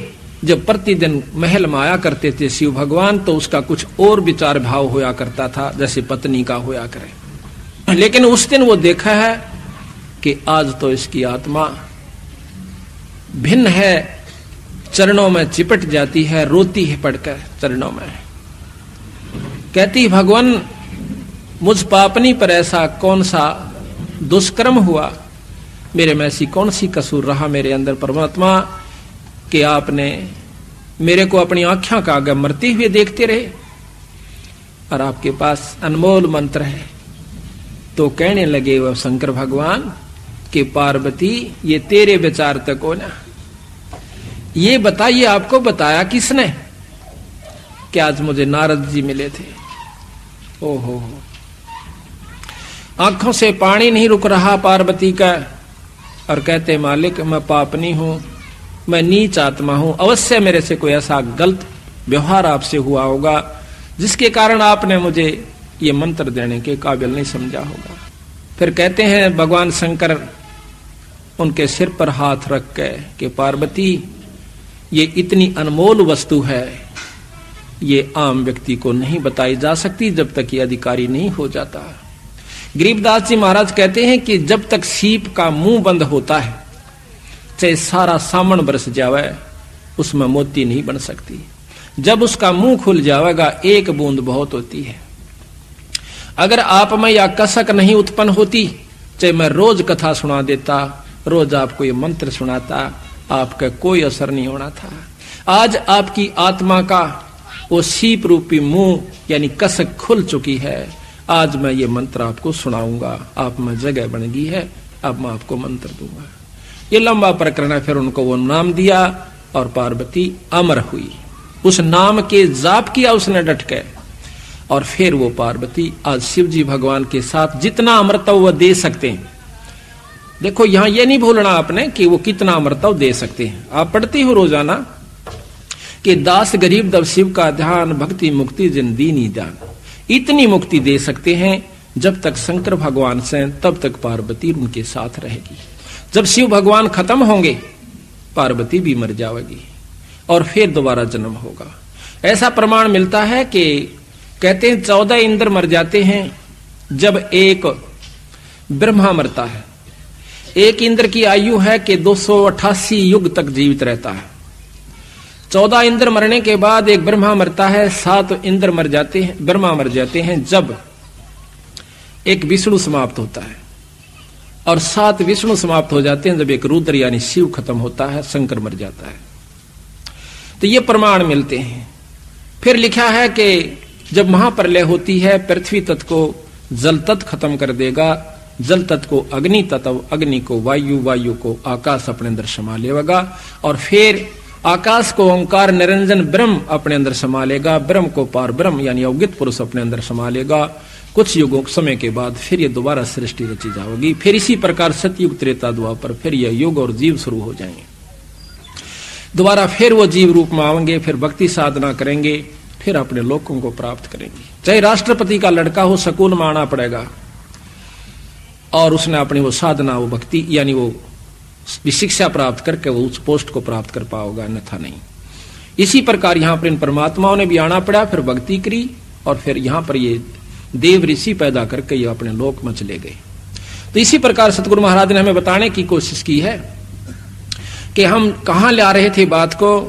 जब प्रतिदिन महल में आया करते थे शिव भगवान, तो उसका कुछ और विचार भाव होया करता था, जैसे पत्नी का होया करे। लेकिन उस दिन वो देखा है कि आज तो इसकी आत्मा भिन्न है, चरणों में चिपट जाती है, रोती है पड़कर चरणों में, कहती भगवान मुझ पापनी पर ऐसा कौन सा दुष्कर्म हुआ, मेरे में ऐसी कौन सी कसूर रहा मेरे अंदर परमात्मा कि आपने मेरे को अपनी आंखों का आगे मरते हुए देखते रहे, और आपके पास अनमोल मंत्र है। तो कहने लगे वह शंकर भगवान कि पार्वती, ये तेरे विचार तक हो ना, ये बताइए आपको बताया किसने कि आज मुझे नारद जी मिले थे। ओहो, आंखों से पानी नहीं रुक रहा पार्वती का, और कहते मालिक मैं पापनी हूं, मैं नीच आत्मा हूं, अवश्य मेरे से कोई ऐसा गलत व्यवहार आपसे हुआ होगा जिसके कारण आपने मुझे ये मंत्र देने के काबिल नहीं समझा होगा। फिर कहते हैं भगवान शंकर उनके सिर पर हाथ रख के कि पार्वती, ये इतनी अनमोल वस्तु है, ये आम व्यक्ति को नहीं बताई जा सकती जब तक ये अधिकारी नहीं हो जाता। गरीबदास जी महाराज कहते हैं कि जब तक सीप का मुंह बंद होता है, चाहे सारा सामन बरस जावे, उसमें मोती नहीं बन सकती। जब उसका मुंह खुल जाएगा, एक बूंद बहुत होती है। अगर आप में या कसक नहीं उत्पन्न होती, चाहे मैं रोज कथा सुना देता, रोज आपको ये मंत्र सुनाता, आपका कोई असर नहीं होना था। आज आपकी आत्मा का वो सीप रूपी मुंह यानी कसक खुल चुकी है। आज मैं ये मंत्र आपको सुनाऊंगा, आप में जगह बन गई है, अब मैं आपको मंत्र दूंगा। ये लंबा प्रकरण है। फिर उनको वो नाम दिया और पार्वती अमर हुई। उस नाम के जाप किया उसने डट के, और फिर वो पार्वती आज शिव जी भगवान के साथ जितना अमृतव वो दे सकते हैं। देखो यहां ये नहीं भूलना आपने कि वो कितना अमृतव दे सकते हैं। आप पढ़ती हो रोजाना कि दास गरीब दब शिव का ध्यान, भक्ति मुक्ति जिन दीनी दान। इतनी मुक्ति दे सकते हैं जब तक शंकर भगवान से, तब तक पार्वती उनके साथ रहेगी। जब शिव भगवान खत्म होंगे, पार्वती भी मर जाएगी और फिर दोबारा जन्म होगा। ऐसा प्रमाण मिलता है कि कहते हैं 14 इंद्र मर जाते हैं जब एक ब्रह्मा मरता है। एक इंद्र की आयु है कि 288 युग तक जीवित रहता है। 14 इंद्र मरने के बाद एक ब्रह्मा मरता है, 7 इंद्र मर जाते हैं, ब्रह्मा मर जाते हैं जब एक विष्णु समाप्त होता है, और 7 विष्णु समाप्त हो जाते हैं जब एक रुद्र यानी शिव खत्म होता है, शंकर मर जाता है। तो ये प्रमाण मिलते हैं। फिर लिखा है कि जब महाप्रलय होती है, पृथ्वी तत्व को जल तत्व खत्म कर देगा, जल तत्व को अग्नि तत्व, अग्नि को वायु, वायु को आकाश अपने अंदर समा लेगा, और फिर आकाश को ओंकार निरंजन ब्रह्म अपने अंदर समा लेगा, ब्रह्म को पार ब्रह्म यानी अवगित पुरुष अपने अंदर समा लेगा, कुछ युगों समय के बाद फिर ये दोबारा सृष्टि रची जाएगी। फिर इसी प्रकार सतयुग त्रेता द्वापर फिर यह युग और जीव शुरू हो जाएंगे। दोबारा फिर वो जीव रूप में आएंगे, फिर भक्ति साधना करेंगे, फिर अपने लोकों को प्राप्त करेंगे। चाहे राष्ट्रपति का लड़का हो, सकून में आना पड़ेगा और उसने अपनी वो साधना, वो भक्ति यानी वो शिक्षा प्राप्त करके वो उस पोस्ट को प्राप्त कर पाओगा, अन्यथा नहीं। इसी प्रकार यहां पर इन परमात्माओं ने भी आना पड़ा, फिर भक्ति करी और फिर यहां पर ये देव ऋषि पैदा करके ये अपने लोक में चले गए। तो इसी प्रकार सतगुरु महाराज ने हमें बताने की कोशिश की है कि हम कहां ले आ रहे थे बात को,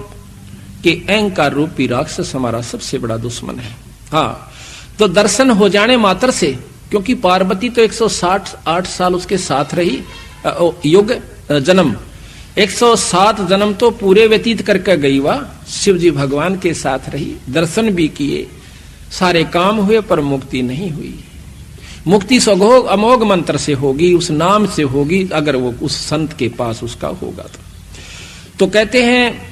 कि अहंकार रूपी राक्षस हमारा सबसे बड़ा दुश्मन है। हाँ, तो दर्शन हो जाने मात्र से, क्योंकि पार्वती तो 168 साल उसके साथ रही, युग जन्म 107 जन्म तो पूरे व्यतीत करके गई, वह शिव जी भगवान के साथ रही, दर्शन भी किए, सारे काम हुए, पर मुक्ति नहीं हुई। मुक्ति सघोग अमोघ मंत्र से होगी, उस नाम से होगी, अगर वो उस संत के पास उसका होगा तो कहते हैं,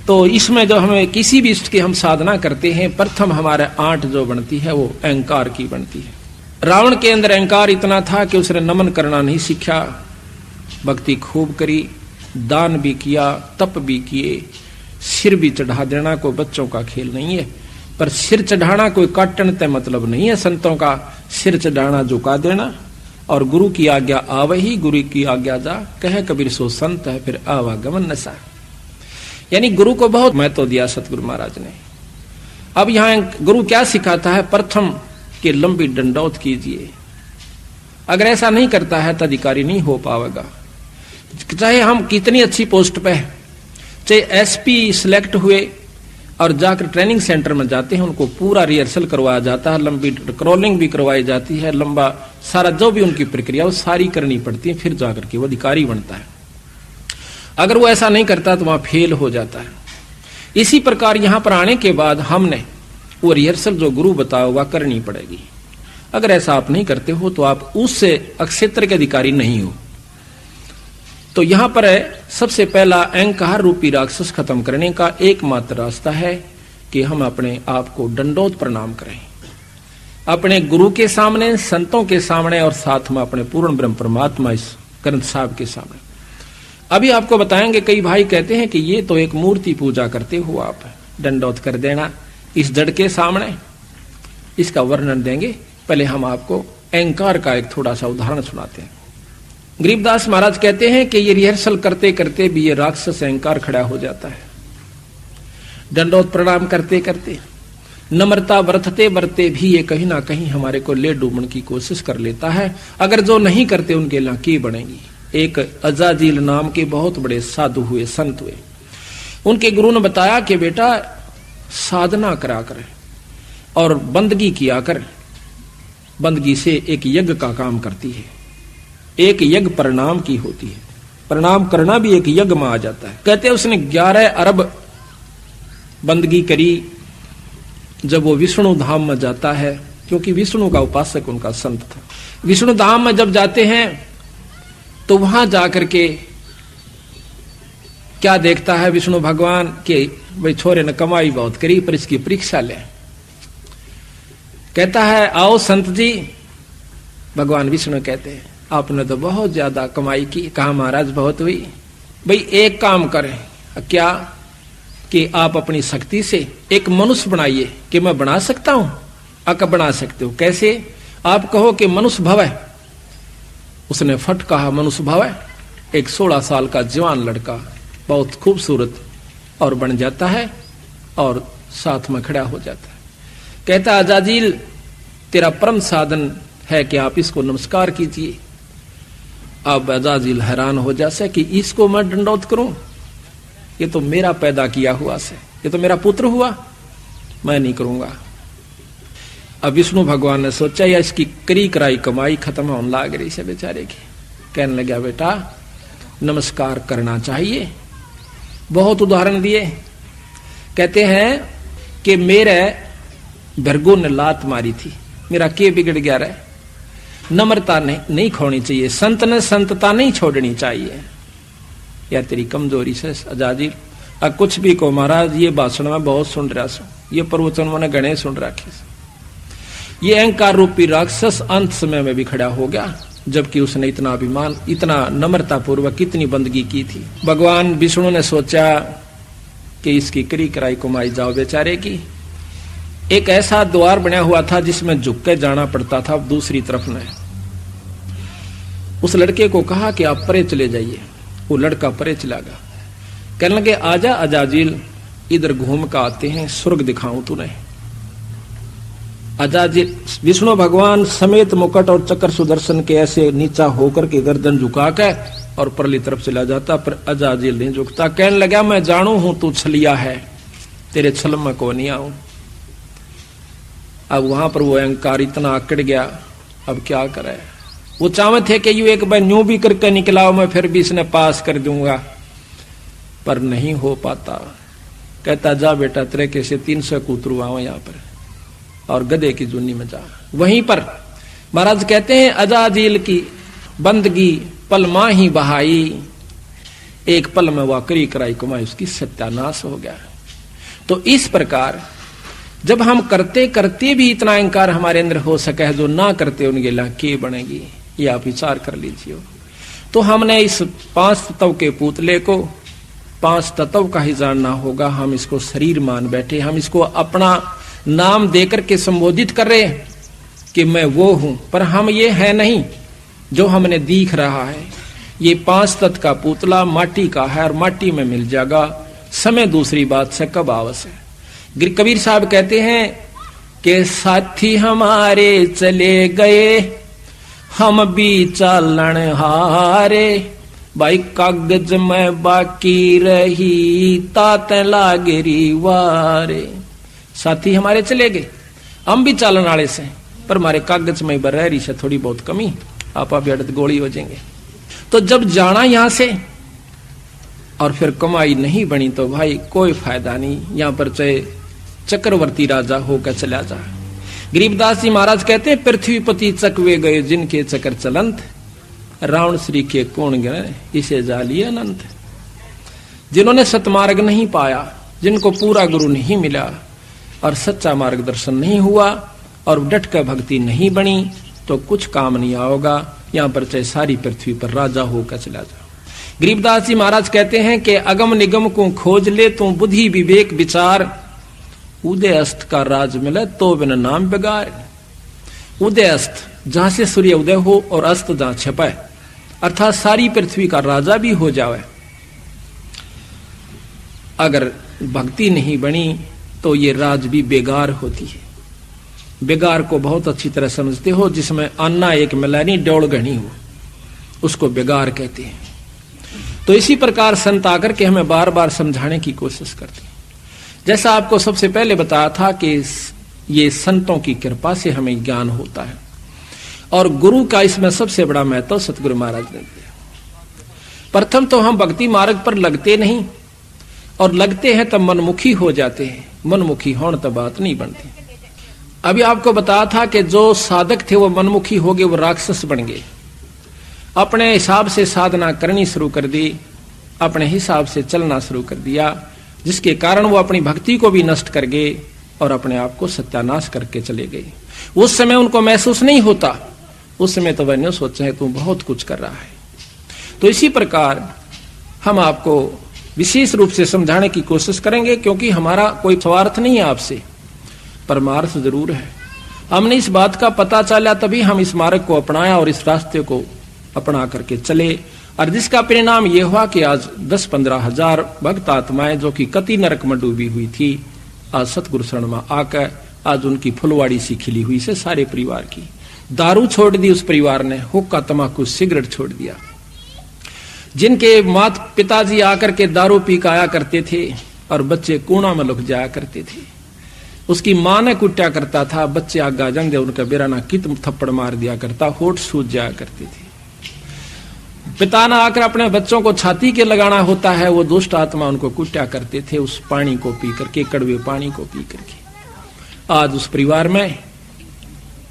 तो इसमें जो हमें किसी भी इष्ट की हम साधना करते हैं, प्रथम हमारे 8 जो बनती है वो अहंकार की बनती है। रावण के अंदर अहंकार इतना था कि उसने नमन करना नहीं सीखा, भक्ति खूब करी, दान भी किया, तप भी किए, सिर भी चढ़ा देना कोई बच्चों का खेल नहीं है, पर सिर चढ़ाना कोई काटने तय मतलब नहीं है। संतों का सिर चढ़ाना झुका देना, और गुरु की आज्ञा आवही, गुरु की आज्ञा जा, कहे कबीर सो संत है, फिर आवागमन नशा। यानी गुरु को बहुत महत्व दिया सतगुरु महाराज ने। अब यहां गुरु क्या सिखाता है, प्रथम के लंबी दंडौत कीजिए। अगर ऐसा नहीं करता है तो अधिकारी नहीं हो पाएगा। चाहे हम कितनी अच्छी पोस्ट पे है, चाहे एसपी सिलेक्ट हुए और जाकर ट्रेनिंग सेंटर में जाते हैं, उनको पूरा रिहर्सल करवाया जाता है, लंबी क्रॉलिंग भी करवाई जाती है, लंबा सारा जो भी उनकी प्रक्रिया वो सारी करनी पड़ती है, फिर जाकर के वो अधिकारी बनता है। अगर वो ऐसा नहीं करता तो वहां फेल हो जाता है। इसी प्रकार यहां पर आने के बाद हमने वो रिहर्सल जो गुरु बताया हुआ करनी पड़ेगी। अगर ऐसा आप नहीं करते हो तो आप उससे क्षेत्र के अधिकारी नहीं हो। तो यहां पर सबसे पहला अहंकार रूपी राक्षस खत्म करने का एकमात्र रास्ता है कि हम अपने आप को दंडोत प्रणाम करें, अपने गुरु के सामने, संतों के सामने, और साथ में अपने पूर्ण ब्रह्म परमात्मा इस ग्रंथ साहब के सामने। अभी आपको बताएंगे, कई भाई कहते हैं कि ये तो एक मूर्ति पूजा करते हो आप, दंडोत कर देना इस जड़ के सामने, इसका वर्णन देंगे। पहले हम आपको अहंकार का एक थोड़ा सा उदाहरण सुनाते हैं। गरीबदास महाराज कहते हैं कि ये रिहर्सल करते करते भी ये राक्षस अहंकार खड़ा हो जाता है। दंडोत प्रणाम करते करते, नम्रता बरतते बरते भी ये कहीं ना कहीं हमारे को ले डूबने की कोशिश कर लेता है। अगर जो नहीं करते उनके लिए की बनेगी। एक अजाजील नाम के बहुत बड़े साधु हुए, संत हुए। उनके गुरु ने बताया कि बेटा साधना करा कर और बंदगी किया कर। बंदगी से एक यज्ञ का काम करती है, एक यज्ञ प्रणाम की होती है, प्रणाम करना भी एक यज्ञ में आ जाता है। कहते हैं उसने 11 अरब बंदगी करी जब वो विष्णु धाम में जाता है, क्योंकि विष्णु का उपासक उनका संत था। विष्णु धाम में जब जाते हैं तो वहां जाकर के क्या देखता है विष्णु भगवान के, भाई छोरे ने कमाई बहुत करी पर इसकी परीक्षा ले। कहता है आओ संत जी। भगवान विष्णु कहते हैं आपने तो बहुत ज्यादा कमाई की। कहा महाराज बहुत हुई। भाई एक काम करें, क्या कि आप अपनी शक्ति से एक मनुष्य बनाइए। कि मैं बना सकता हूं? अक बना सकते हो। कैसे? आप कहो कि मनुष्य भव है। उसने फट कहा मनुष्य भव है। एक 16 साल का जवान लड़का बहुत खूबसूरत और बन जाता है और साथ में खड़ा हो जाता है। कहता अजाजील तेरा परम साधन है कि आप इसको नमस्कार कीजिए। अब अजाजील हैरान हो जासे कि इसको मैं दंडौत करूं, ये तो मेरा पैदा किया हुआ से, ये तो मेरा पुत्र हुआ, मैं नहीं करूंगा। अब विष्णु भगवान ने सोचा या इसकी करी कराई कमाई खत्म होने लग रही से बेचारे की। कहने लगा बेटा नमस्कार करना चाहिए। बहुत उदाहरण दिए। कहते हैं कि मेरे भरगो ने लात मारी थी, मेरा के बिगड़ गया रहे। नम्रता नहीं खोनी चाहिए, संत ने संतता नहीं छोड़नी चाहिए। या तेरी कमजोरी से अजाजील अब कुछ भी को महाराज। ये भाषण में बहुत सुन रहा सो, ये प्रवचन मैंने गणे सुन रखे। ये अहंकार रूपी राक्षस अंत समय में भी खड़ा हो गया, जबकि उसने इतना अभिमान, इतना नम्रता पूर्वक इतनी बंदगी की थी। भगवान विष्णु ने सोचा कि इसकी करी कराई कमाई जाओ बेचारे की। एक ऐसा द्वार बना हुआ था जिसमें झुक के जाना पड़ता था दूसरी तरफ में। उस लड़के को कहा कि आप परे चले जाइए। वो लड़का परे चला गया। कहने लगे आजा अजाजिल, इधर घूम कर आते हैं, स्वर्ग दिखाऊं तूने। अजाजिल विष्णु भगवान समेत मुकुट और चक्र सुदर्शन के ऐसे नीचा होकर के गर्दन झुका के और परली तरफ चला जाता, पर अजाजिल नहीं झुकता। कहने लगा मैं जानू हूं तू छलिया है, तेरे छल में को नहीं आऊं। अब वहां पर वो अहंकार इतना आकड़ गया, अब क्या करे। वो चाहते थे कि यू एक बार न्यू भी करके निकलाओ, मैं फिर भी इसने पास कर दूंगा, पर नहीं हो पाता। कहता जा बेटा तेरे कैसे 300 कूतरू आओ यहाँ पर और गधे की जुन्नी में जा। वहीं पर महाराज कहते हैं अजाजिल की बंदगी पल मां ही बहाई, एक पल में वह करी कराई कमाई उसकी सत्यानाश हो गया। तो इस प्रकार जब हम करते करते भी इतना अहंकार हमारे अंदर हो सके है, जो ना करते उनके लाके बनेगी, ये आप विचार कर लीजिए। तो हमने इस 5 तत्व के पुतले को 5 तत्व का ही जानना होगा। हम इसको शरीर मान बैठे, हम इसको अपना नाम देकर के संबोधित कर रहे हैं कि मैं वो हूं, पर हम ये है नहीं जो हमने दिख रहा है। ये 5 तत्व का पुतला माटी का है और माटी में मिल जाएगा। समय दूसरी बात से कब आवश्यक। कबीर साहब कहते हैं कि साथी हमारे चले गए, हम भी चालन हारे, भाई कागज में बाकी रही तात लागरी वारे। साथी हमारे चले गए, हम भी चालन वाले से, पर हमारे कागज में बरहरी से थोड़ी बहुत कमी, आप अभी अड़त गोली हो जाएंगे। तो जब जाना यहां से और फिर कमाई नहीं बनी तो भाई कोई फायदा नहीं, यहां पर चाहे चक्रवर्ती राजा होकर चला जा। गरीबदास जी महाराज कहते हैं पृथ्वीपति चकवे गए जिनके चक्र चलंत, रावण श्री के कोण गए इसे जालिए अनंत। जिन्होंने सतमार्ग नहीं पाया, जिनको पूरा गुरु नहीं मिला और सच्चा मार्गदर्शन नहीं हुआ और डट कर भक्ति नहीं बनी, तो कुछ काम नहीं आओगा। यहां पर चाहे सारी पृथ्वी पर राजा होकर चला जा। गरीबदास जी महाराज कहते हैं कि अगम निगम को खोज ले तू बुद्धि विवेक विचार, उदय अस्त का राज मिले तो बिन नाम बेगार। उदय अस्त जहां से सूर्य उदय हो और अस्त जहां छिपाए, अर्थात सारी पृथ्वी का राजा भी हो जावे, अगर भक्ति नहीं बनी तो ये राज भी बेगार होती है। बेगार को बहुत अच्छी तरह समझते हो, जिसमें अन्ना एक मिलानी डोल घनी हो, उसको बेगार कहते हैं। तो इसी प्रकार संत आकर के हमें बार बार समझाने की कोशिश करते हैं। जैसा आपको सबसे पहले बताया था कि ये संतों की कृपा से हमें ज्ञान होता है और गुरु का इसमें सबसे बड़ा महत्व सतगुरु महाराज ने दिया। प्रथम तो हम भक्ति मार्ग पर लगते नहीं, और लगते हैं तब मनमुखी हो जाते हैं। मनमुखी होने तब बात नहीं बनती। अभी आपको बताया था कि जो साधक थे वो मनमुखी हो गए, वो राक्षस बन गए। अपने हिसाब से साधना करनी शुरू कर दी, अपने हिसाब से चलना शुरू कर दिया, जिसके कारण वो अपनी भक्ति को भी नष्ट कर गए और अपने आप को सत्यानाश करके चले गए। उस समय उनको महसूस नहीं होता, उस समय तो वह सोचते हैं तू बहुत कुछ कर रहा है। तो इसी प्रकार हम आपको विशेष रूप से समझाने की कोशिश करेंगे, क्योंकि हमारा कोई स्वार्थ नहीं है आपसे, परमार्थ जरूर है। हमने इस बात का पता चला तभी हम इस मार्ग को अपनाया और इस रास्ते को अपना करके चले, और जिसका परिणाम यह हुआ कि आज 10-15 हजार भक्त आत्माएं जो कि कति नरक में डूबी हुई थी, आज सतगुरु शरण में आकर आज उनकी फुलवाड़ी सी खिली हुई से सारे परिवार की। दारू छोड़ दी उस परिवार ने, हुक्का तमाकू सिगरेट छोड़ दिया। जिनके माता पिताजी आकर के दारू पी के आया करते थे और बच्चे कूड़ा में लुक जाया करते थे, उसकी मां ने कुट्या करता था, बच्चे आगा जंग दे उनका बेराना कित थप्पड़ मार दिया करता, होठ सूज जाया करते थे। पिता ने आकर अपने बच्चों को छाती के लगाना होता है, वो दुष्ट आत्मा उनको कुट्या करते थे उस पानी को पी करके, कड़वे पानी को पी करके। आज उस परिवार में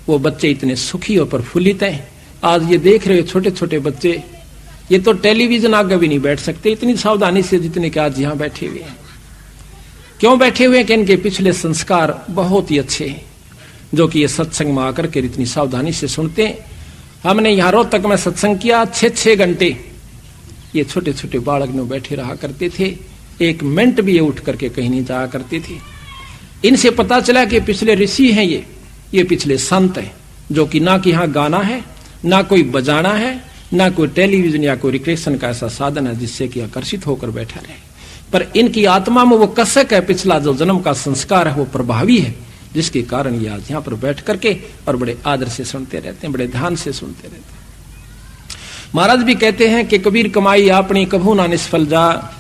वो बच्चे इतने सुखी और प्रफुल्लित हैं। आज ये देख रहे छोटे छोटे बच्चे, ये तो टेलीविजन आगे भी नहीं बैठ सकते इतनी सावधानी से जितने के आज यहां बैठे हुए हैं। क्यों बैठे हुए हैं कि इनके पिछले संस्कार बहुत ही अच्छे हैं। जो कि ये सत्संग में आकर के इतनी सावधानी से सुनते हैं। हमने यहाँ रोहतक में सत्संग किया 6-6 घंटे। ये छोटे छोटे बालक में बैठे रहा करते थे, 1 मिनट भी ये उठ करके कहीं नहीं जाया करते थे। इनसे पता चला कि पिछले ऋषि हैं, ये पिछले संत हैं, जो कि ना कि यहाँ गाना है, ना कोई बजाना है, ना कोई टेलीविजन या कोई रिक्रिएशन का ऐसा साधन है जिससे कि आकर्षित होकर बैठा रहे। पर इनकी आत्मा में वो कसक है, पिछला जो जन्म का संस्कार है वो प्रभावी है, जिसके कारण ये आज यहाँ पर बैठ करके और बड़े आदर से सुनते रहते हैं, बड़े ध्यान से सुनते रहते हैं। महाराज भी कहते हैं कि कबीर कमाई अपनी कभू ना निष्फल जा,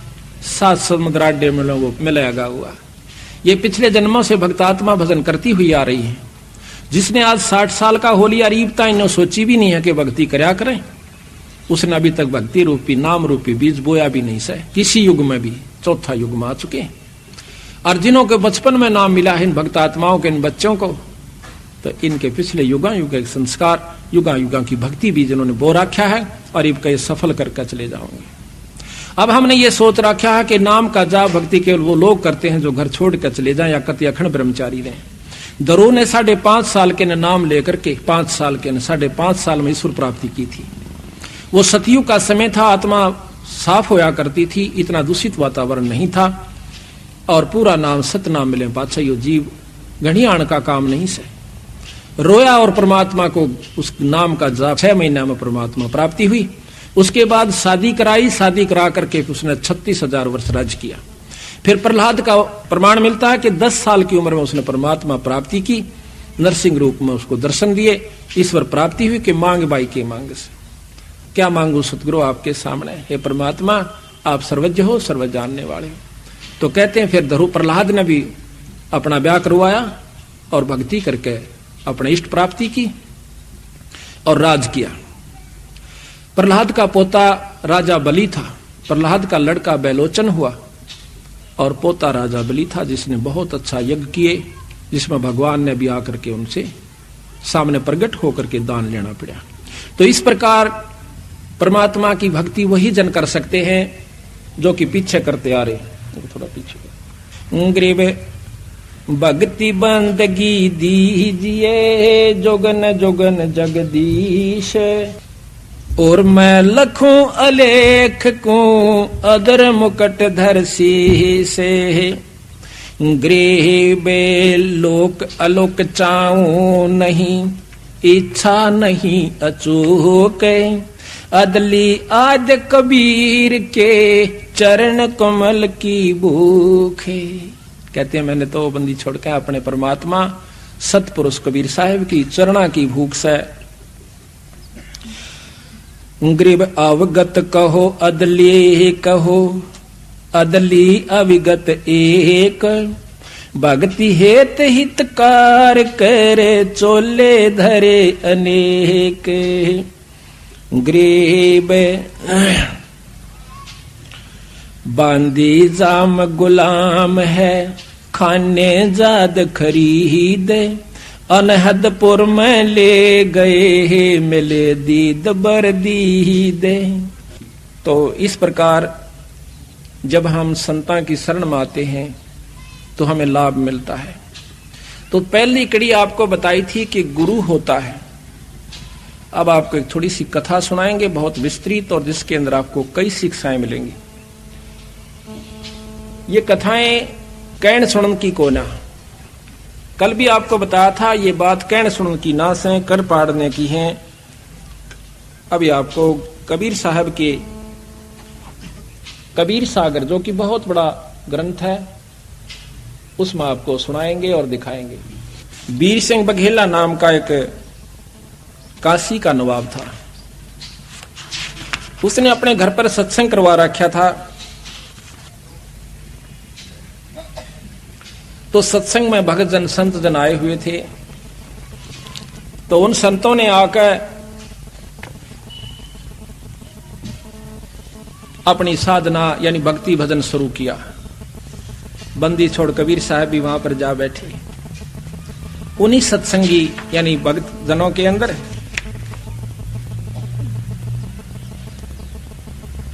7 समुद्राड्य मिलेगा हुआ। ये पिछले जन्मों से भक्तात्मा भजन करती हुई आ रही है। जिसने आज 60 साल का हो लिया रीबता, इन्हों सोची भी नहीं है कि भक्ति करया करें, उसने अभी तक भक्ति रूपी नाम रूपी बीज बोया भी नहीं सै। किसी युग में भी 4था युग में आ चुके हैं। और जिन्हों के बचपन में नाम मिला है इन भक्तात्माओं के, इन बच्चों को, तो इनके पिछले युगा युग के संस्कार, युगा युगा की भक्ति भी जिन्होंने बो रखा है और इनका ये सफल करके चले जाओगे। अब हमने ये सोच रखा है कि नाम का जाप भक्ति केवल वो लोग करते हैं जो घर छोड़ कर चले जाएं या कति अखंड ब्रह्मचारी रहे। दरो ने 5.5 साल के नाम लेकर के 5 साल के 5.5 साल में ईश्वर प्राप्ति की थी। वो सतयुग का समय था, आत्मा साफ होया करती थी, इतना दूषित वातावरण नहीं था, और पूरा नाम सतनाम मिले पाछा यो जीव घड़ी आण का काम नहीं से रोया, और परमात्मा को उस नाम का जाप 6 महीना में परमात्मा प्राप्ति हुई। उसके बाद शादी कराई, शादी करा करके उसने 36,000 वर्ष राज किया। फिर प्रहलाद का प्रमाण मिलता है कि 10 साल की उम्र में उसने परमात्मा प्राप्ति की, नरसिंह रूप में उसको दर्शन दिए, ईश्वर प्राप्ति हुई कि मांग बाई के मांग से। क्या मांगू सतगुरु आपके सामने, हे परमात्मा आप सर्वज्ञ हो, सर्व जानने वाले हो। तो कहते हैं फिर धरु प्रहलाद ने भी अपना ब्याह करवाया और भक्ति करके अपने इष्ट प्राप्ति की और राज किया। प्रहलाद का पोता राजा बलि था, प्रहलाद का लड़का बैलोचन हुआ और पोता राजा बलि था, जिसने बहुत अच्छा यज्ञ किए, जिसमें भगवान ने भी आकर के उनसे सामने प्रकट होकर के दान लेना पड़ा। तो इस प्रकार परमात्मा की भक्ति वही जन कर सकते हैं जो कि पीछे करते आ रहे। थोड़ा पीछे गरीब भक्ति बंदगी दीजिए जोगन जोगन जगदीश, और मैं लखूं अलेख को अदर मुकट धर से, गृह लोक अलोक चाऊं नहीं, इच्छा नहीं अचूक, अदली आद कबीर के चरण कमल की भूख। कहते हैं मैंने तो बंदी छोड़ के अपने परमात्मा सतपुरुष कबीर साहिब की चरणा की भूख से। गरीब अवगत कहो अदली कहो, अदली अविगत एक, भक्ति हेत हितकार करे चोले धरे अनेक। गरीब बांदी जाम गुलाम है, खाने जाद खरीद, अनहदपुर में ले गए मिले दीद बर दीद। तो इस प्रकार जब हम संतां की शरण में आते हैं तो हमें लाभ मिलता है। तो पहली कड़ी आपको बताई थी कि गुरु होता है। अब आपको एक थोड़ी सी कथा सुनाएंगे, बहुत विस्तृत, और जिसके अंदर आपको कई शिक्षाएं मिलेंगी। ये कथाएं कहन सुनन की को ना, कल भी आपको बताया था ये बात कहन सुनन की ना से कर पाड़ने की है। अभी आपको कबीर साहब के कबीर सागर, जो कि बहुत बड़ा ग्रंथ है, उसमें आपको सुनाएंगे और दिखाएंगे। वीर सिंह बघेला नाम का एक काशी का नवाब था। उसने अपने घर पर सत्संग करवा रखा था। तो सत्संग में भक्त जन संत जन आए हुए थे। तो उन संतों ने आकर अपनी साधना यानी भक्ति भजन शुरू किया। बंदी छोड़ कबीर साहब भी वहां पर जा बैठे। उन्हीं सत्संगी यानी भक्त जनों के अंदर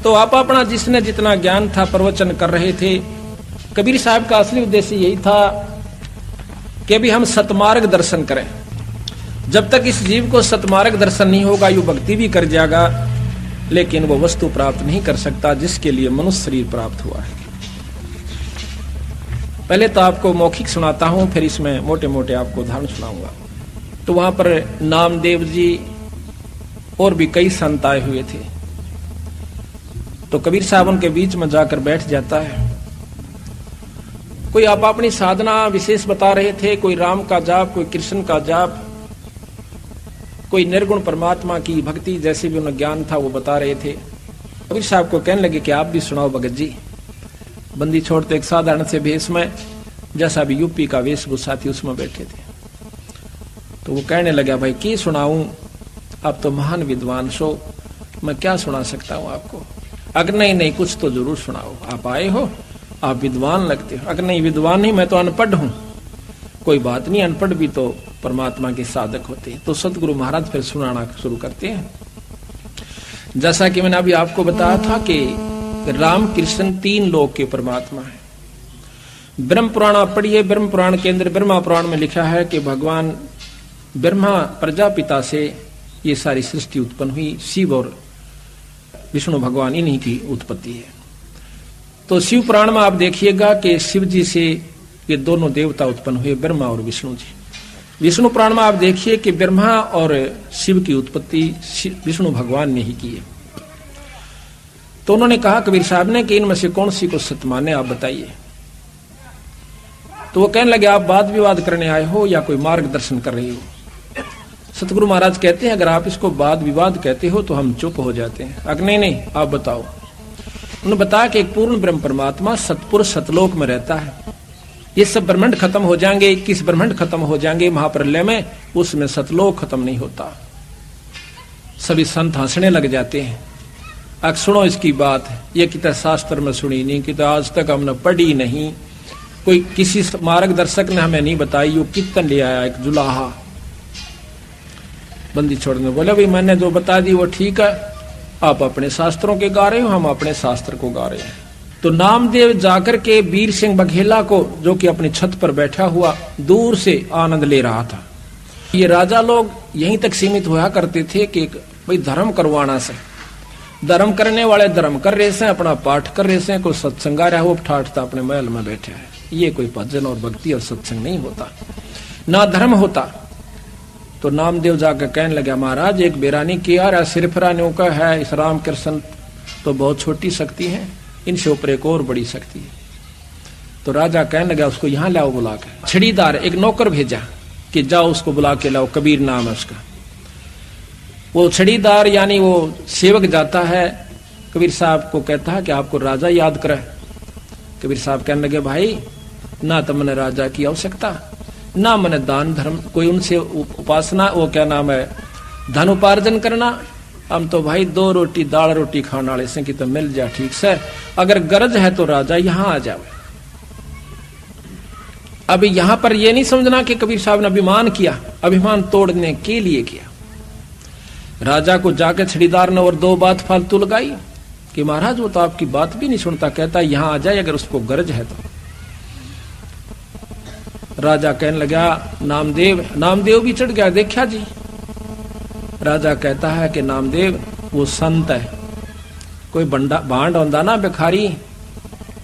तो आप अपना जिसने जितना ज्ञान था प्रवचन कर रहे थे। कबीर साहब का असली उद्देश्य यही था कि भी हम सतमार्ग दर्शन करें। जब तक इस जीव को सतमार्ग दर्शन नहीं होगा, यू भक्ति भी कर जाएगा लेकिन वो वस्तु प्राप्त नहीं कर सकता जिसके लिए मनुष्य शरीर प्राप्त हुआ है। पहले तो आपको मौखिक सुनाता हूं, फिर इसमें मोटे मोटे आपको उदाहरण सुनाऊंगा। तो वहां पर नामदेव जी और भी कई संत आए हुए थे। तो कबीर साहब उनके बीच में जाकर बैठ जाता है। कोई आप अपनी साधना विशेष बता रहे थे, कोई राम का जाप, कोई कृष्ण का जाप, कोई निर्गुण परमात्मा की भक्ति जैसे भी उन्हें ज्ञान था वो बता रहे थे। कबीर साहब को कहने लगे कि आप भी सुनाओ भगत जी। बंदी छोड़ते एक साधारण से भेष में, जैसा भी यूपी का वेशभूषा थी उसमें बैठे थे। तो वो कहने लगा, भाई की सुनाऊं, आप तो महान विद्वान सो, मैं क्या सुना सकता हूं आपको। अगर नहीं कुछ तो जरूर सुनाओ, आप आए हो, आप विद्वान लगते हो। अगर नहीं विद्वान नहीं, मैं तो अनपढ़ हूं। कोई बात नहीं, अनपढ़ भी तो परमात्मा के साधक होते हैं। तो सतगुरु महाराज फिर सुनाना शुरू करते हैं। जैसा कि मैंने अभी आपको बताया था कि राम कृष्ण तीन लोक के परमात्मा है। ब्रह्म पुराण आप पढ़िए, ब्रह्म पुराण के अंदर ब्रह्मा पुराण में लिखा है कि भगवान ब्रह्मा प्रजापिता से ये सारी सृष्टि उत्पन्न हुई। शिव और विष्णु भगवान इन्हीं की उत्पत्ति है। तो शिव पुराण में आप देखिएगा कि शिव जी से ये दोनों देवता उत्पन्न हुए, ब्रह्मा और विष्णु जी। विष्णु पुराण में आप देखिए कि ब्रह्मा और शिव की उत्पत्ति विष्णु भगवान ने ही की है। तो उन्होंने कहा कबीर साहब ने कि इनमें से कौन सी को सत्य माने, आप बताइए। तो वो कहने लगे, आप वाद विवाद करने आए हो या कोई मार्गदर्शन कर रहे हो। सतगुरु महाराज कहते हैं, अगर आप इसको वाद विवाद कहते हो तो हम चुप हो जाते हैं। अगर नहीं आप बताओ। उन्होंने बताया कि एक पूर्ण ब्रह्म परमात्मा सतपुरुष सतलोक में रहता है। ये सब ब्रह्मांड खत्म हो जाएंगे, 21 ब्रह्मांड खत्म हो जाएंगे महाप्रलय में, उसमें सतलोक खत्म नहीं होता। सभी संत हंसने लग जाते हैं। अब सुनो इसकी बात, ये कितना शास्त्र में सुनी नहीं, कि तो आज तक हमने पढ़ी नहीं, कोई किसी मार्गदर्शक ने हमें नहीं बताई। यो कीर्तन ले आया एक जुलाहा। बंदी छोड़ने बोले, भाई मैंने जो बता दी वो ठीक है, आप अपने शास्त्रों के गा रहे हो, हम अपने शास्त्र को गा रहे हैं। तो नामदेव जाकर के वीर सिंह बघेला को, जो कि अपनी छत पर बैठा हुआ दूर से आनंद ले रहा था। ये राजा लोग यहीं तक सीमित हुआ करते थे कि भाई धर्म करवाना से, धर्म करने वाले धर्म कर रहे से, अपना पाठ कर रहे से, कोई सत्संग आ रहा है वो ठाठता अपने महल में बैठे है। ये कोई भजन और भक्ति और सत्संग नहीं होता, ना धर्म होता। तो नामदेव जाकर कहने लगा, महाराज एक बेरानी किया रहा सिरफरानियों का है, इस राम कृष्ण तो बहुत छोटी शक्ति है, इनसे ऊपर एक और बड़ी शक्ति है। तो राजा कहने लगा, उसको यहाँ लाओ बुला के। छड़ीदार एक नौकर भेजा कि जाओ उसको बुला के लाओ, कबीर नाम है उसका। वो छड़ीदार यानी वो सेवक जाता है, कबीर साहब को कहता है कि आपको राजा याद करे। कबीर साहब कहने लगे, भाई ना तो मैंने राजा की आवश्यकता, ना मैंने दान धर्म कोई उनसे उपासना, वो क्या नाम है, धन उपार्जन करना। हम तो भाई 2 रोटी दाल रोटी खाने वाले से कि तो मिल जा ठीक से, अगर गरज है तो राजा यहां आ जाओ। अभी यहां पर यह नहीं समझना कि कबीर साहब ने अभिमान किया, अभिमान तोड़ने के लिए किया। राजा को जाकर छड़ीदार ने और 2 बात फालतू लगाई कि महाराज वो तो आपकी बात भी नहीं सुनता, कहता यहां आ जाए अगर उसको गरज है तो। राजा कहने लगा, नामदेव भी चढ़ गया, देखा जी। राजा कहता है कि नामदेव वो संत है, कोई भांड होंदा ना भिखारी,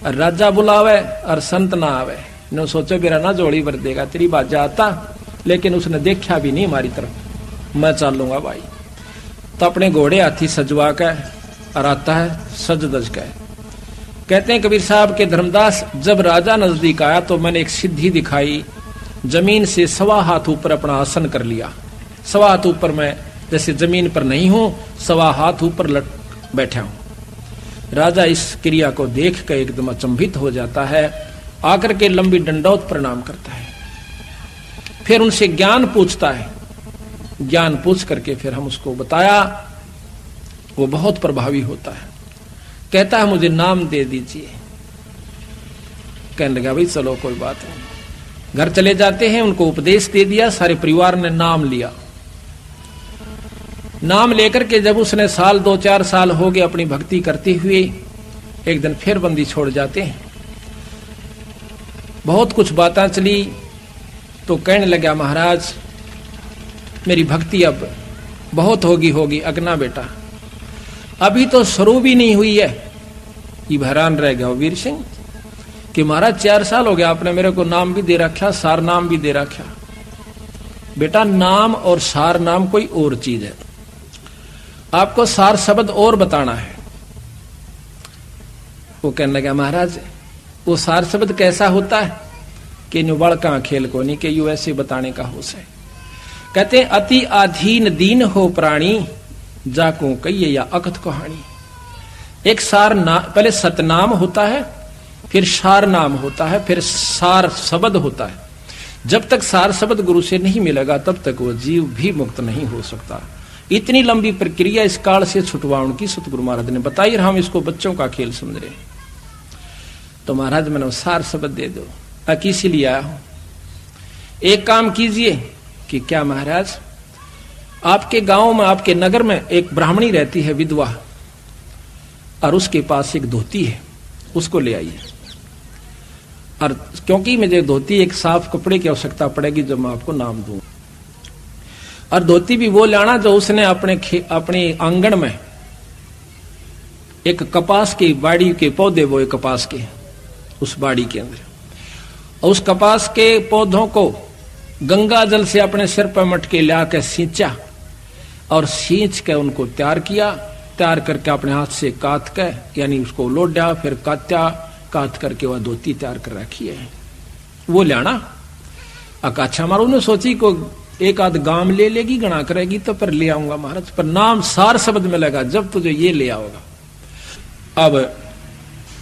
राजा बुलावे और संत ना आवे। ने सोचो मेरा ना जोड़ी भर देगा, तेरी बात जाता, लेकिन उसने देखा भी नहीं हमारी तरफ। मैं चलूंगा भाई। तो अपने घोड़े हाथी सजवा के और आता है सज दज के। कहते हैं कबीर साहब के धर्मदास, जब राजा नजदीक आया तो मैंने एक सिद्धि दिखाई, जमीन से 1.25 हाथ ऊपर अपना आसन कर लिया। 1.25 हाथ ऊपर मैं जैसे जमीन पर नहीं हूं, 1.25 हाथ ऊपर बैठा हूं। राजा इस क्रिया को देख कर एकदम अचंभित हो जाता है, आकर के लंबी दंडौत प्रणाम करता है। फिर उनसे ज्ञान पूछता है, ज्ञान पूछ करके फिर हम उसको बताया, वो बहुत प्रभावी होता है। कहता है मुझे नाम दे दीजिए। कहने लगा भाई चलो कोई बात नहीं। घर चले जाते हैं, उनको उपदेश दे दिया, सारे परिवार ने नाम लिया। नाम लेकर के जब उसने 2-4 साल हो गए अपनी भक्ति करते हुए, एक दिन फिर बंदी छोड़ जाते हैं। बहुत कुछ बातें चली, तो कहने लगा महाराज मेरी भक्ति अब बहुत होगी अगना बेटा, अभी तो शुरू भी नहीं हुई है। ये हैरान रह गया वीर सिंह कि महाराज 4 साल हो गया, आपने मेरे को नाम भी दे रखा, सार नाम भी दे रखा। बेटा नाम और सार नाम कोई और चीज है, आपको सार शब्द और बताना है। वो कहने लगा महाराज वो सार शब्द कैसा होता है कि न्यू बड़का खेल को नहीं कि यू ऐसे बताने का हो से। कहते अति अधीन दीन हो प्राणी जाको कहिए या अकथ कहानी। एक सार नाम, पहले सतनाम होता है, फिर सार नाम होता है, फिर सार शब्द होता है। जब तक सार शब्द गुरु से नहीं मिलेगा तब तक वो जीव भी मुक्त नहीं हो सकता। इतनी लंबी प्रक्रिया इस काल से छुटवाउन की सतगुरु महाराज ने बताई और हम इसको बच्चों का खेल समझ रहे। तो महाराज मैंने सार शब्द दे दो, किसी लिए आया हूं। एक काम कीजिए कि क्या महाराज आपके गांव में, आपके नगर में एक ब्राह्मणी रहती है विधवा, और उसके पास एक धोती है, उसको ले आइए। और क्योंकि मुझे धोती एक साफ कपड़े की आवश्यकता पड़ेगी जब मैं आपको नाम दूं, और धोती भी वो लाना जो उसने अपने आंगन में एक कपास की बाड़ी के पौधे, वो एक कपास के उस बाड़ी के अंदर, और उस कपास के पौधों को गंगा जल से अपने सिर पर मटके ला के सींचा, और सींच के उनको तैयार किया। तैयार करके अपने हाथ से काट के, यानी उसको लोडा, फिर काट करके वह धोती तैयार कर रखी है, वो लाना। अकाछा मारो ने सोची को एक आध गांव ले लेगी, गणा करेगी तो पर ले आऊंगा महाराज, पर नाम सार शब्द में लगा जब तुझे ये ले आओगा। अब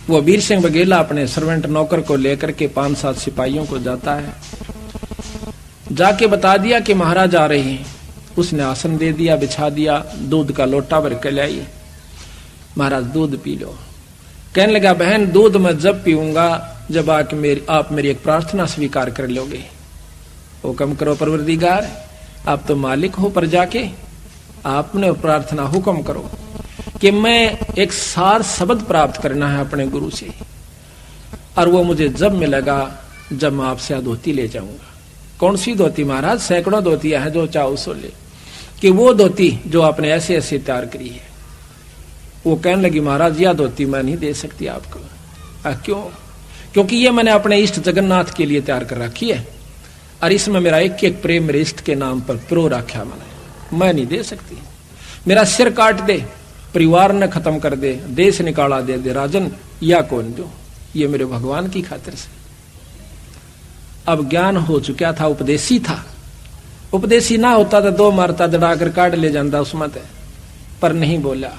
वो वीर सिंह बघेला अपने सर्वेंट नौकर को लेकर के 5-7 सिपाहियों को जाता है, जाके बता दिया कि महाराज आ रहे हैं। उसने आसन दे दिया, बिछा दिया, दूध का लोटा भर के लाई, महाराज दूध पी लो। कहने लगा बहन दूध मैं जब पीऊंगा जब आप मेरी एक प्रार्थना स्वीकार कर लोगे। हुक्म करो परवरदिगार, आप तो मालिक हो प्रजा के, आपने प्रार्थना हुक्म करो कि मैं एक सार शब्द प्राप्त करना है अपने गुरु से, और वो मुझे जब मिलेगा जब मैं आपसे धोती ले जाऊंगा। कौन सी धोती महाराज? सैकड़ों धोतियां हैं, जो चाहो सो ले। कि वो धोती जो आपने ऐसे ऐसे तैयार करी है। वो कहने लगी महाराज यह धोती मैं नहीं दे सकती आपको। क्यों? क्योंकि ये मैंने अपने इष्ट जगन्नाथ के लिए तैयार कर रखी है, और इसमें मेरा एक एक प्रेम मेरे इष्ट के नाम पर प्रो रखा मैंने, मैं नहीं दे सकती। मेरा सिर काट दे, परिवार ने खत्म कर दे, देश निकाला दे राजन, या कौन जो, ये मेरे भगवान की खातिर से। अब ज्ञान हो चुका था, उपदेशी था। उपदेशी ना होता तो 2 मारता दड़ाकर काट ले जाता उसमें, पर नहीं बोला।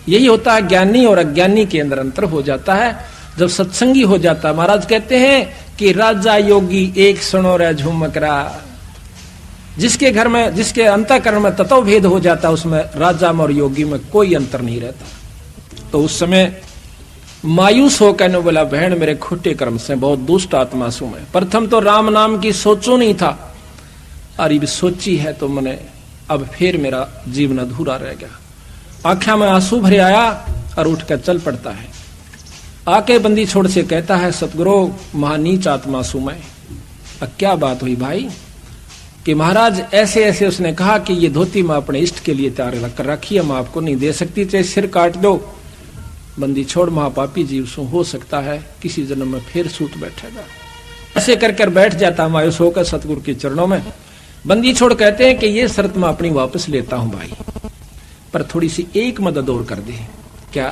यही होता है ज्ञानी और अज्ञानी के अंदर अंतर हो जाता है जब सत्संगी हो जाता है। महाराज कहते हैं कि राजा योगी एक सुनो रे झुमकरा। जिसके घर में, जिसके अंतःकरण में तत्व भेद हो जाता है उसमें राजा में और योगी में कोई अंतर नहीं रहता। तो उस समय मायूस होकर ने बोला बहन मेरे खोटे कर्म से बहुत दुष्ट आत्मा सु मैं। प्रथम तो राम नाम की सोचो नहीं था, और ये सोची है तो मैंने अब फिर मेरा जीवन अधूरा रह गया। आंखों में आंसू भरे आया और उठकर चल पड़ता है। आके बंदी छोड़ से कहता है सतगुरु महानीच आत्मा सु मैं। अब क्या बात हुई भाई? कि महाराज ऐसे ऐसे उसने कहा कि ये धोती मैं अपने इष्ट के लिए तैयार कर रखी है, मैं आपको नहीं दे सकती, चाहे सिर काट दो। बंदी छोड़ महापापी जीव सु हो सकता है किसी जन्म में फिर सूत बैठेगा। ऐसे कर बैठ जाता मायूस होकर सतगुरु के चरणों में। बंदी छोड़ कहते हैं कि ये शर्त मैं अपनी वापस लेता हूं भाई, पर थोड़ी सी एक मदद और कर दे। क्या?